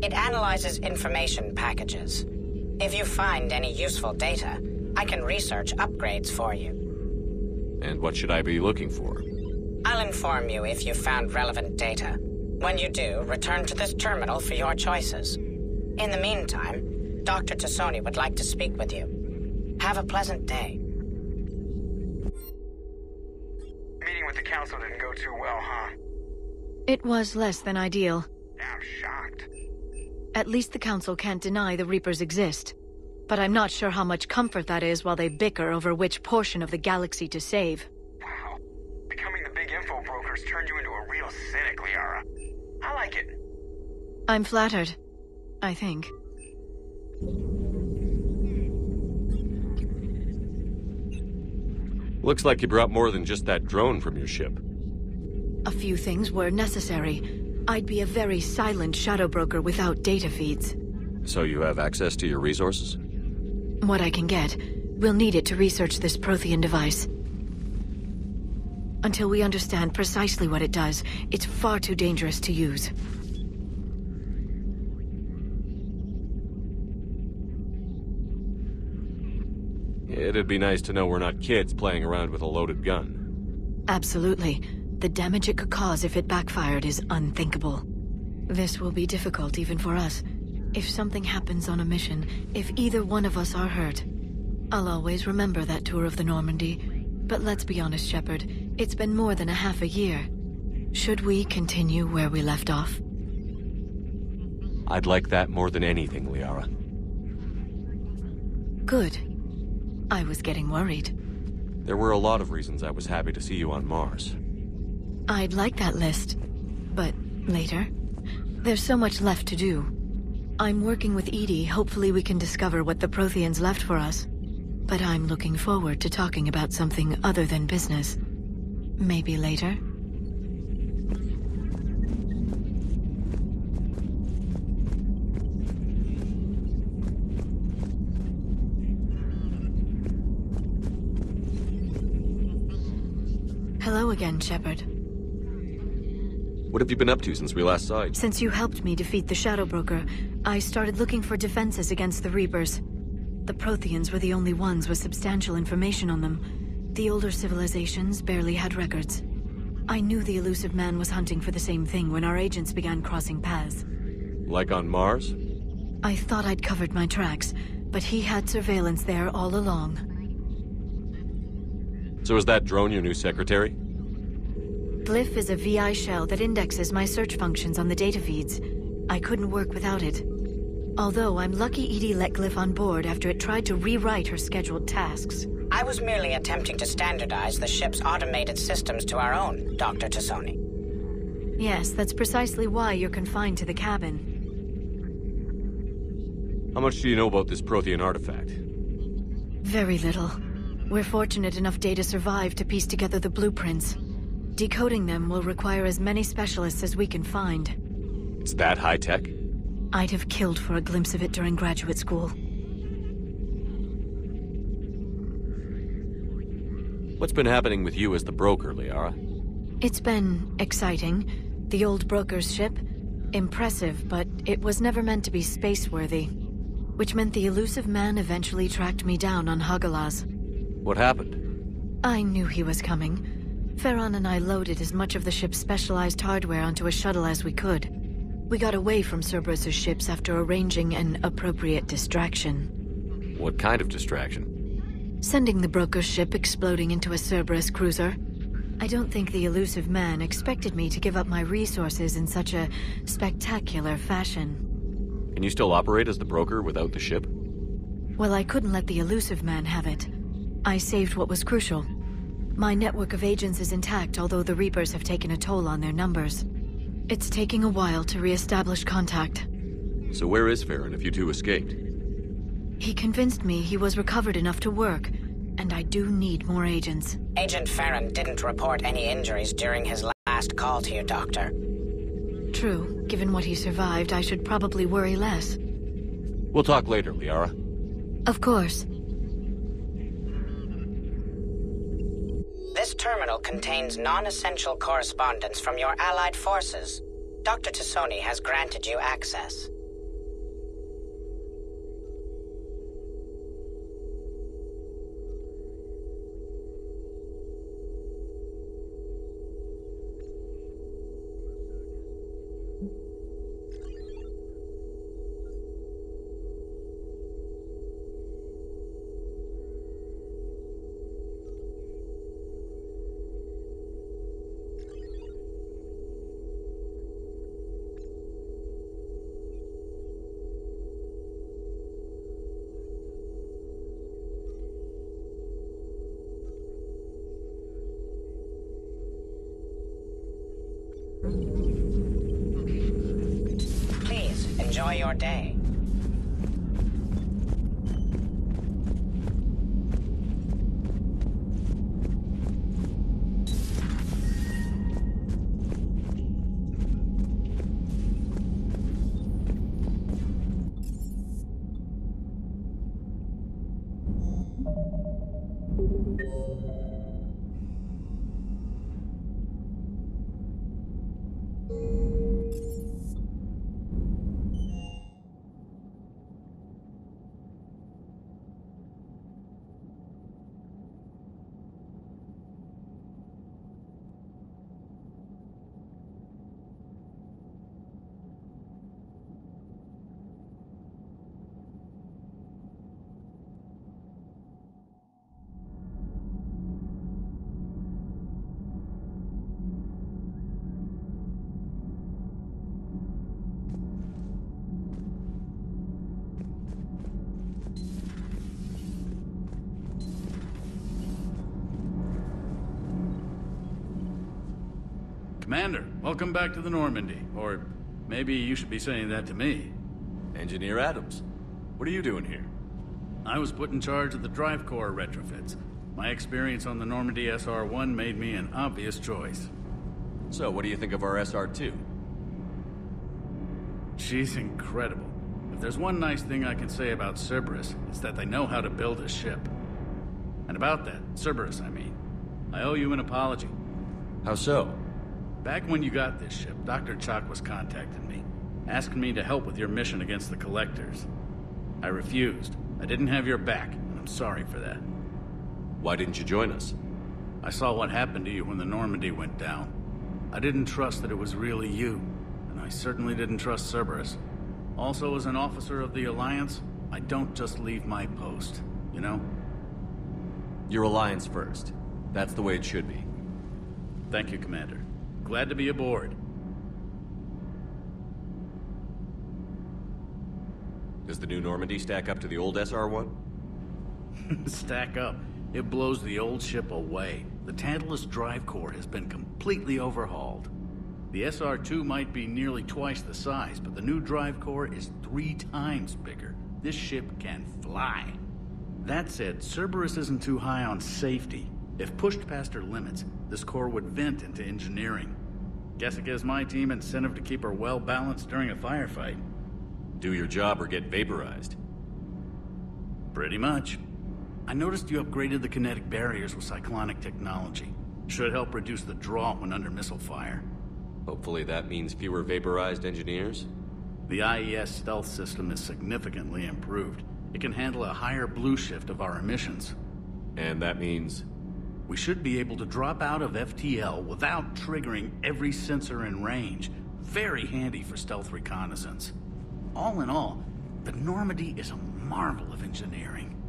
It analyzes information packages. If you find any useful data, I can research upgrades for you. And what should I be looking for? I'll inform you if you found relevant data. When you do, return to this terminal for your choices. In the meantime, Dr. Tassoni would like to speak with you. Have a pleasant day. Meeting with the council didn't go too well, huh? It was less than ideal. I'm shocked. At least the council can't deny the Reapers exist. But I'm not sure how much comfort that is while they bicker over which portion of the galaxy to save. Wow. Becoming the big info brokers turned you into a real cynic, Liara. I like it. I'm flattered. I think. Looks like you brought more than just that drone from your ship. A few things were necessary. I'd be a very silent shadow broker without data feeds. So you have access to your resources? What I can get. We'll need it to research this Prothean device. Until we understand precisely what it does, it's far too dangerous to use. It'd be nice to know we're not kids playing around with a loaded gun. Absolutely. The damage it could cause if it backfired is unthinkable. This will be difficult even for us. If something happens on a mission, if either one of us are hurt, I'll always remember that tour of the Normandy. But let's be honest, Shepard. It's been more than a half a year. Should we continue where we left off? I'd like that more than anything, Liara. Good. I was getting worried. There were a lot of reasons I was happy to see you on Mars. I'd like that list. But later? There's so much left to do. I'm working with EDI. Hopefully we can discover what the Protheans left for us. But I'm looking forward to talking about something other than business. Maybe later? Hello again, Shepard. What have you been up to since we last saw you? Since you helped me defeat the Shadow Broker, I started looking for defenses against the Reapers. The Protheans were the only ones with substantial information on them. The older civilizations barely had records. I knew the elusive man was hunting for the same thing when our agents began crossing paths. Like on Mars? I thought I'd covered my tracks, but he had surveillance there all along. So is that drone your new secretary? Glyph is a VI shell that indexes my search functions on the data feeds. I couldn't work without it. Although I'm lucky EDI let Glyph on board after it tried to rewrite her scheduled tasks. I was merely attempting to standardize the ship's automated systems to our own, Dr. Tassoni. Yes, that's precisely why you're confined to the cabin. How much do you know about this Prothean artifact? Very little. We're fortunate enough Data survived to piece together the blueprints. Decoding them will require as many specialists as we can find. It's that high-tech? I'd have killed for a glimpse of it during graduate school. What's been happening with you as the broker, Liara? It's been exciting. The old broker's ship? Impressive, but it was never meant to be space-worthy. Which meant the elusive man eventually tracked me down on Hagalaz. What happened? I knew he was coming. Farron and I loaded as much of the ship's specialized hardware onto a shuttle as we could. We got away from Cerberus's ships after arranging an appropriate distraction. What kind of distraction? Sending the broker's ship exploding into a Cerberus cruiser. I don't think the elusive man expected me to give up my resources in such a spectacular fashion. Can you still operate as the broker without the ship? Well, I couldn't let the elusive man have it. I saved what was crucial. My network of agents is intact, although the Reapers have taken a toll on their numbers. It's taking a while to re-establish contact. So where is Farron if you two escaped? He convinced me he was recovered enough to work, and I do need more agents. Agent Farron didn't report any injuries during his last call to you, Doctor. True. Given what he survived, I should probably worry less. We'll talk later, Liara. Of course. This terminal contains non-essential correspondence from your allied forces. Dr. Tassoni has granted you access. Please, enjoy your day. Commander, welcome back to the Normandy. Or maybe you should be saying that to me. Engineer Adams, what are you doing here? I was put in charge of the drive core retrofits. My experience on the Normandy SR-1 made me an obvious choice. So, what do you think of our SR-2? She's incredible. If there's one nice thing I can say about Cerberus, it's that they know how to build a ship. And about that, Cerberus, I mean, I owe you an apology. How so? Back when you got this ship, Dr. Chalk was contacting me, asking me to help with your mission against the Collectors. I refused. I didn't have your back, and I'm sorry for that. Why didn't you join us? I saw what happened to you when the Normandy went down. I didn't trust that it was really you, and I certainly didn't trust Cerberus. Also, as an officer of the Alliance, I don't just leave my post, you know? Your Alliance first. That's the way it should be. Thank you, Commander. Glad to be aboard. Does the new Normandy stack up to the old SR-1? Stack up. It blows the old ship away. The Tantalus drive core has been completely overhauled. The SR-2 might be nearly twice the size, but the new drive core is 3 times bigger. This ship can fly. That said, Cerberus isn't too high on safety. If pushed past her limits, this core would vent into engineering. Guess it gives my team incentive to keep her well-balanced during a firefight. Do your job or get vaporized. Pretty much. I noticed you upgraded the kinetic barriers with cyclonic technology. Should help reduce the draw when under missile fire. Hopefully that means fewer vaporized engineers? The IES stealth system is significantly improved. It can handle a higher blue shift of our emissions. And that means? We should be able to drop out of FTL without triggering every sensor in range. Very handy for stealth reconnaissance. All in all, the Normandy is a marvel of engineering.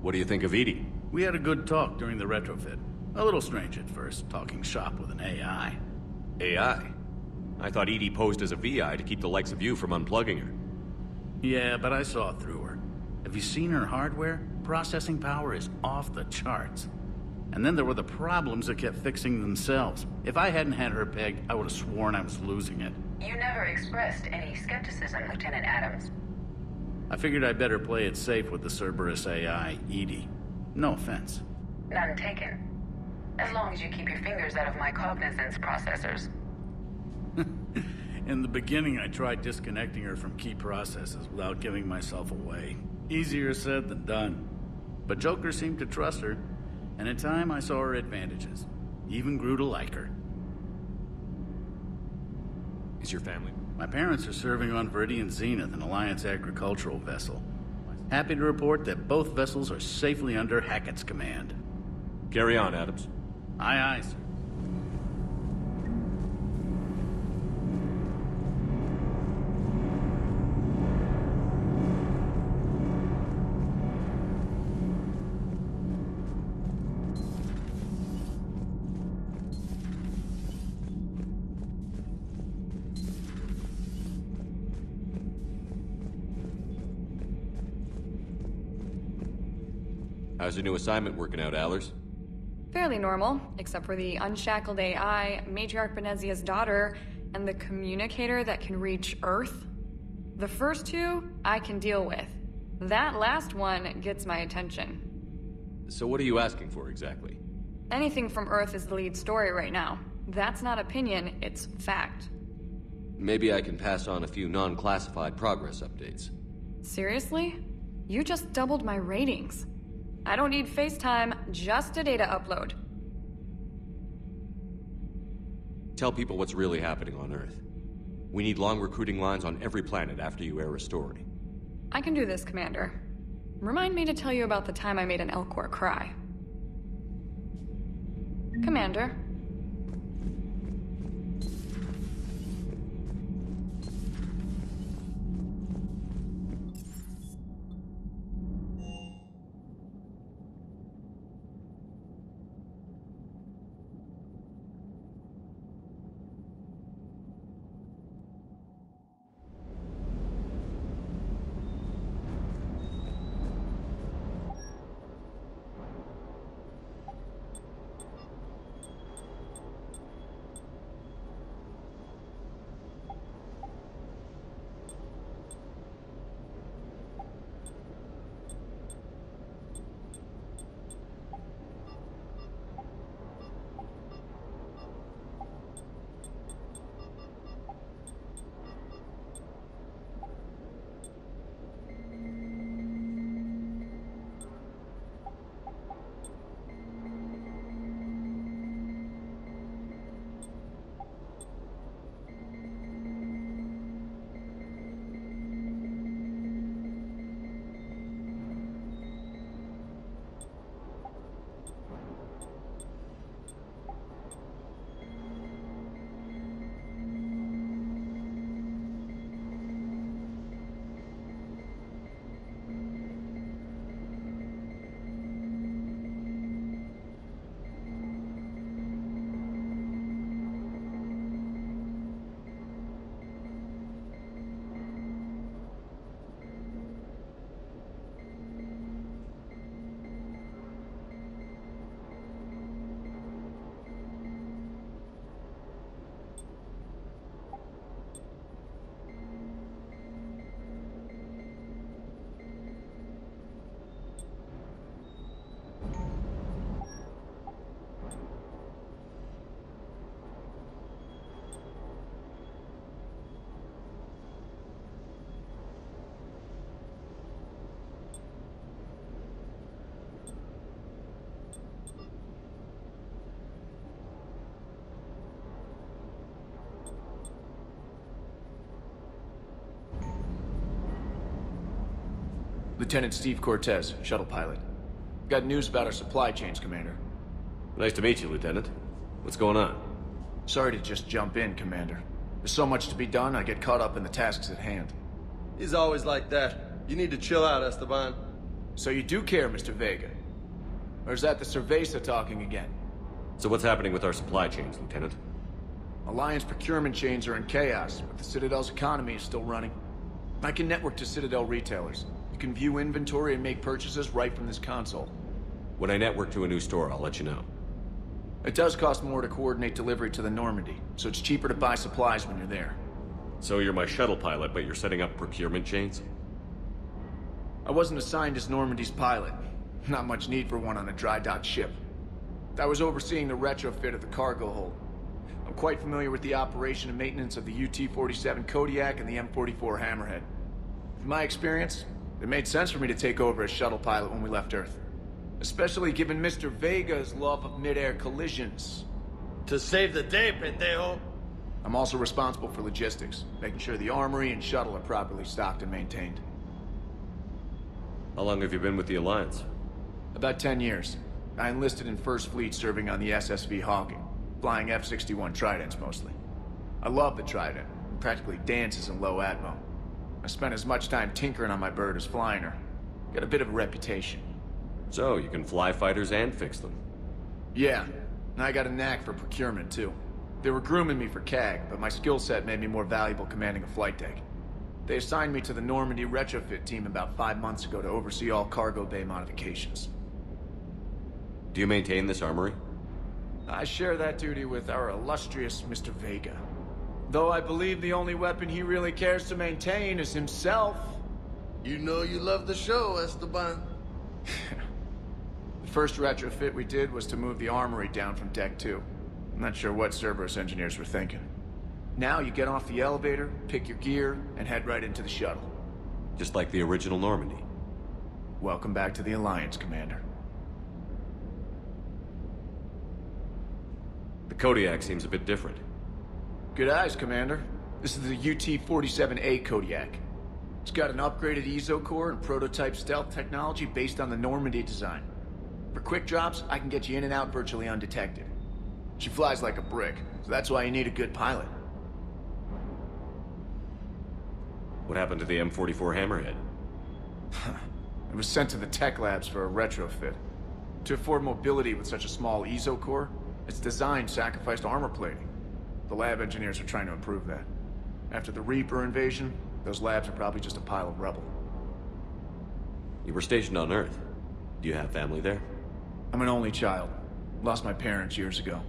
What do you think of Edie? We had a good talk during the retrofit. A little strange at first, talking shop with an AI. AI? I thought Edie posed as a VI to keep the likes of you from unplugging her. Yeah, but I saw through her. Have you seen her hardware? Processing power is off the charts. And then there were the problems that kept fixing themselves. If I hadn't had her pegged, I would have sworn I was losing it. You never expressed any skepticism, Lieutenant Adams. I figured I'd better play it safe with the Cerberus AI, Edie. No offense. None taken. As long as you keep your fingers out of my cognizance processors. In the beginning, I tried disconnecting her from key processes without giving myself away. Easier said than done. But Joker seemed to trust her, and in time I saw her advantages. Even grew to like her. Is your family? My parents are serving on Viridian Zenith, an Alliance agricultural vessel. Happy to report that both vessels are safely under Hackett's command. Carry on, Adams. Aye, aye, sir. How's your new assignment working out, Allers? Fairly normal, except for the unshackled AI, Matriarch Benezia's daughter, and the communicator that can reach Earth. The first two, I can deal with. That last one gets my attention. So what are you asking for, exactly? Anything from Earth is the lead story right now. That's not opinion, it's fact. Maybe I can pass on a few non-classified progress updates. Seriously? You just doubled my ratings. I don't need FaceTime, just a data upload. Tell people what's really happening on Earth. We need long recruiting lines on every planet after you air a story. I can do this, Commander. Remind me to tell you about the time I made an Elcor cry. Commander. Lieutenant Steve Cortez, shuttle pilot. Got news about our supply chains, Commander. Nice to meet you, Lieutenant. What's going on? Sorry to just jump in, Commander. There's so much to be done, I get caught up in the tasks at hand. He's always like that. You need to chill out, Esteban. So you do care, Mr. Vega? Or is that the Cerveza talking again? So what's happening with our supply chains, Lieutenant? Alliance procurement chains are in chaos, but the Citadel's economy is still running. I can network to Citadel retailers. You can view inventory and make purchases right from this console. When I network to a new store, I'll let you know. It does cost more to coordinate delivery to the Normandy, so it's cheaper to buy supplies when you're there. So you're my shuttle pilot, but you're setting up procurement chains? I wasn't assigned as Normandy's pilot. Not much need for one on a dry dock ship. I was overseeing the retrofit of the cargo hold. I'm quite familiar with the operation and maintenance of the UT-47 Kodiak and the M44 Hammerhead. From my experience, it made sense for me to take over as shuttle pilot when we left Earth. Especially given Mr. Vega's love of mid-air collisions. To save the day, pendejo. I'm also responsible for logistics, making sure the armory and shuttle are properly stocked and maintained. How long have you been with the Alliance? About 10 years. I enlisted in First Fleet serving on the SSV Hawking, flying F-61 Tridents mostly. I love the Trident. It practically dances in low atmo. I spent as much time tinkering on my bird as flying her. Got a bit of a reputation. So, you can fly fighters and fix them? Yeah, and I got a knack for procurement too. They were grooming me for CAG, but my skill set made me more valuable commanding a flight deck. They assigned me to the Normandy retrofit team about 5 months ago to oversee all cargo bay modifications. Do you maintain this armory? I share that duty with our illustrious Mr. Vega. Though I believe the only weapon he really cares to maintain is himself. You know you love the show, Esteban. The first retrofit we did was to move the armory down from Deck 2. I'm not sure what Cerberus engineers were thinking. Now you get off the elevator, pick your gear, and head right into the shuttle. Just like the original Normandy. Welcome back to the Alliance, Commander. The Kodiak seems a bit different. Good eyes, Commander. This is the UT-47A Kodiak. It's got an upgraded EZO core and prototype stealth technology based on the Normandy design. For quick drops, I can get you in and out virtually undetected. She flies like a brick, so that's why you need a good pilot. What happened to the M44 Hammerhead? It was sent to the tech labs for a retrofit. To afford mobility with such a small EZO core, its design sacrificed armor plating. The lab engineers are trying to improve that. After the Reaper invasion, those labs are probably just a pile of rubble. You were stationed on Earth. Do you have family there? I'm an only child. Lost my parents years ago.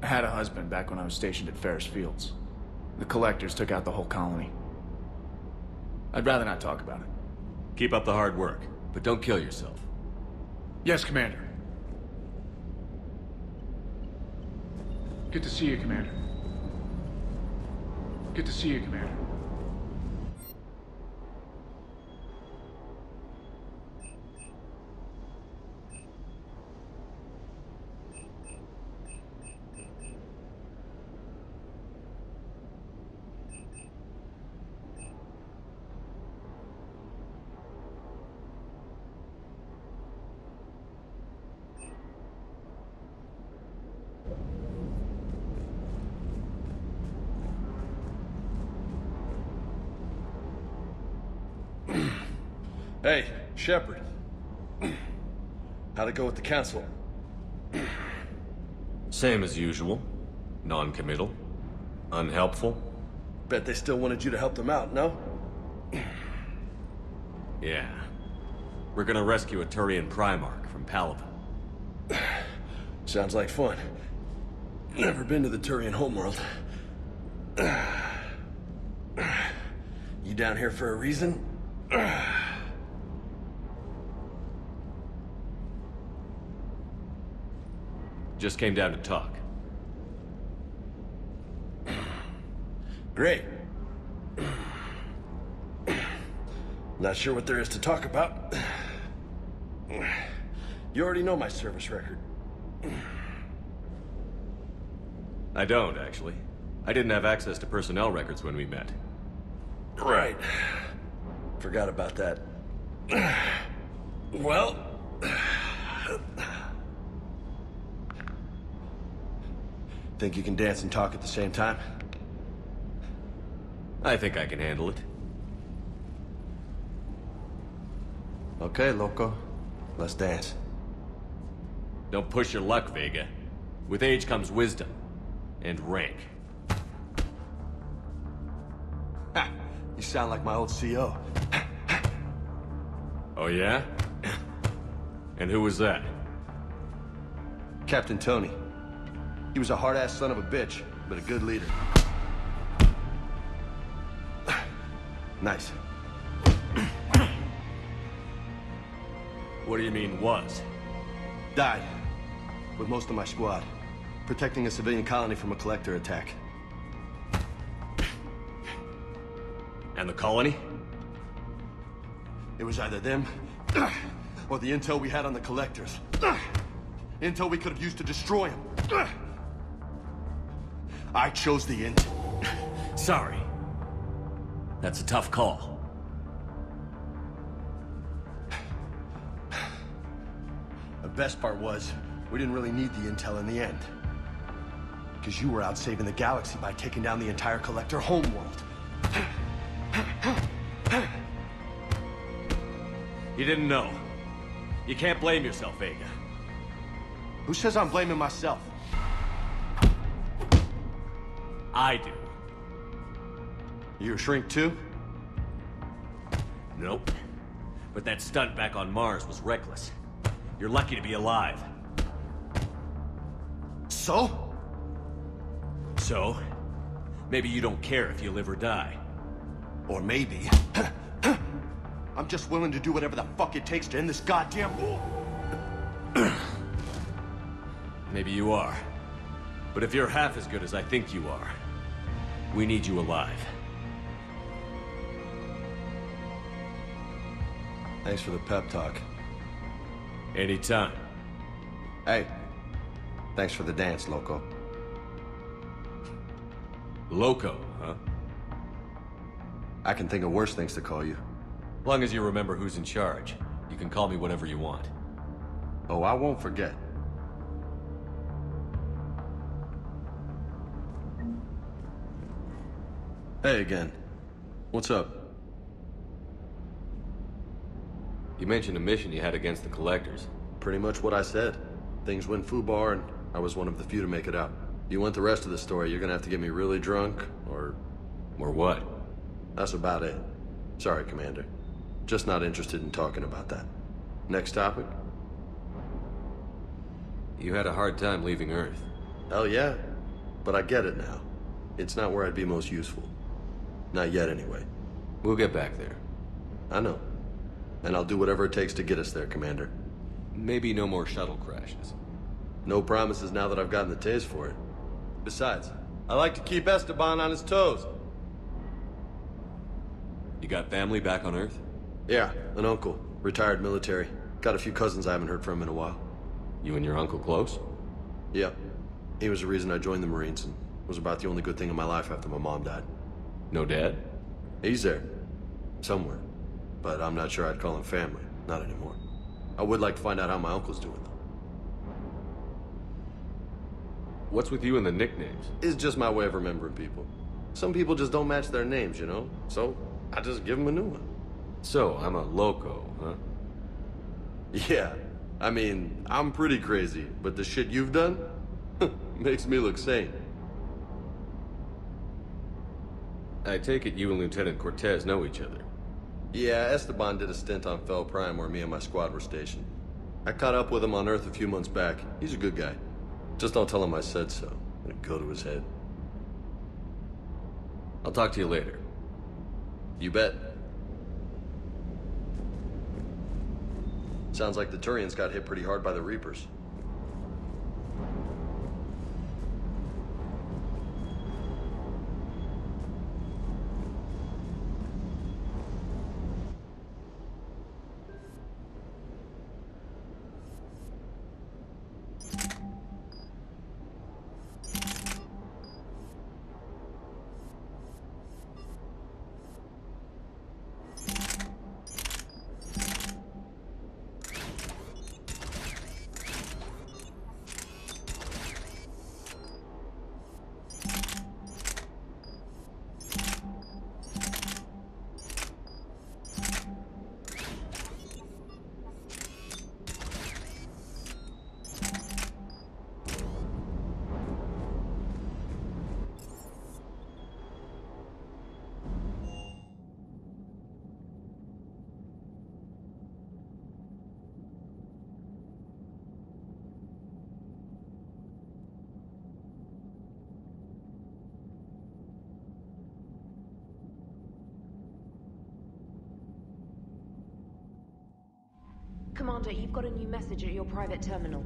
I had a husband back when I was stationed at Ferris Fields. The Collectors took out the whole colony. I'd rather not talk about it. Keep up the hard work, but don't kill yourself. Yes, Commander. Good to see you, Commander. Good to see you, Commander. Hey, Shepard. How'd it go with the council? Same as usual. Non-committal. Unhelpful. Bet they still wanted you to help them out, no? Yeah. We're gonna rescue a Turian Primarch from Palaven. Sounds like fun. Never been to the Turian homeworld. You down here for a reason? Just came down to talk. Great. Not sure what there is to talk about. You already know my service record. I don't, actually. I didn't have access to personnel records when we met. Right. Forgot about that. Well... Think you can dance and talk at the same time? I think I can handle it. Okay, loco. Let's dance. Don't push your luck, Vega. With age comes wisdom. And rank. Ha! You sound like my old CO. Oh yeah? And who was that? Captain Tony. He was a hard-ass son of a bitch, but a good leader. Nice. What do you mean, was? Died. With most of my squad. Protecting a civilian colony from a collector attack. And the colony? It was either them, or the intel we had on the collectors. Intel we could have used to destroy them. I chose the intel. Sorry. That's a tough call. The best part was, we didn't really need the intel in the end. Because you were out saving the galaxy by taking down the entire collector homeworld. You didn't know. You can't blame yourself, Vega. Who says I'm blaming myself? I do. You a shrink too? Nope. But that stunt back on Mars was reckless. You're lucky to be alive. So? So? Maybe you don't care if you live or die. Or maybe... I'm just willing to do whatever the fuck it takes to end this goddamn war. Maybe you are. But if you're half as good as I think you are, we need you alive. Thanks for the pep talk. Anytime. Hey, thanks for the dance, Loco. Loco, huh? I can think of worse things to call you. As long as you remember who's in charge, you can call me whatever you want. Oh, I won't forget. Hey again. What's up? You mentioned a mission you had against the Collectors. Pretty much what I said. Things went foobar, and I was one of the few to make it out. You want the rest of the story, you're gonna have to get me really drunk, or... Or what? That's about it. Sorry, Commander. Just not interested in talking about that. Next topic? You had a hard time leaving Earth. Hell yeah. But I get it now. It's not where I'd be most useful. Not yet, anyway. We'll get back there. I know. And I'll do whatever it takes to get us there, Commander. Maybe no more shuttle crashes. No promises now that I've gotten the taste for it. Besides, I like to keep Esteban on his toes. You got family back on Earth? Yeah, an uncle. Retired military. Got a few cousins I haven't heard from in a while. You and your uncle close? Yeah. He was the reason I joined the Marines and was about the only good thing in my life after my mom died. No dad? He's there. Somewhere. But I'm not sure I'd call him family. Not anymore. I would like to find out how my uncle's doing, though. What's with you and the nicknames? It's just my way of remembering people. Some people just don't match their names, you know? So, I just give them a new one. So, I'm a loco, huh? Yeah. I mean, I'm pretty crazy, but the shit you've done makes me look sane. I take it you and Lieutenant Cortez know each other. Yeah, Esteban did a stint on Fel Prime where me and my squad were stationed. I caught up with him on Earth a few months back. He's a good guy. Just don't tell him I said so. It'll go to his head. I'll talk to you later. You bet. Sounds like the Turians got hit pretty hard by the Reapers. Commander, you've got a new message at your private terminal.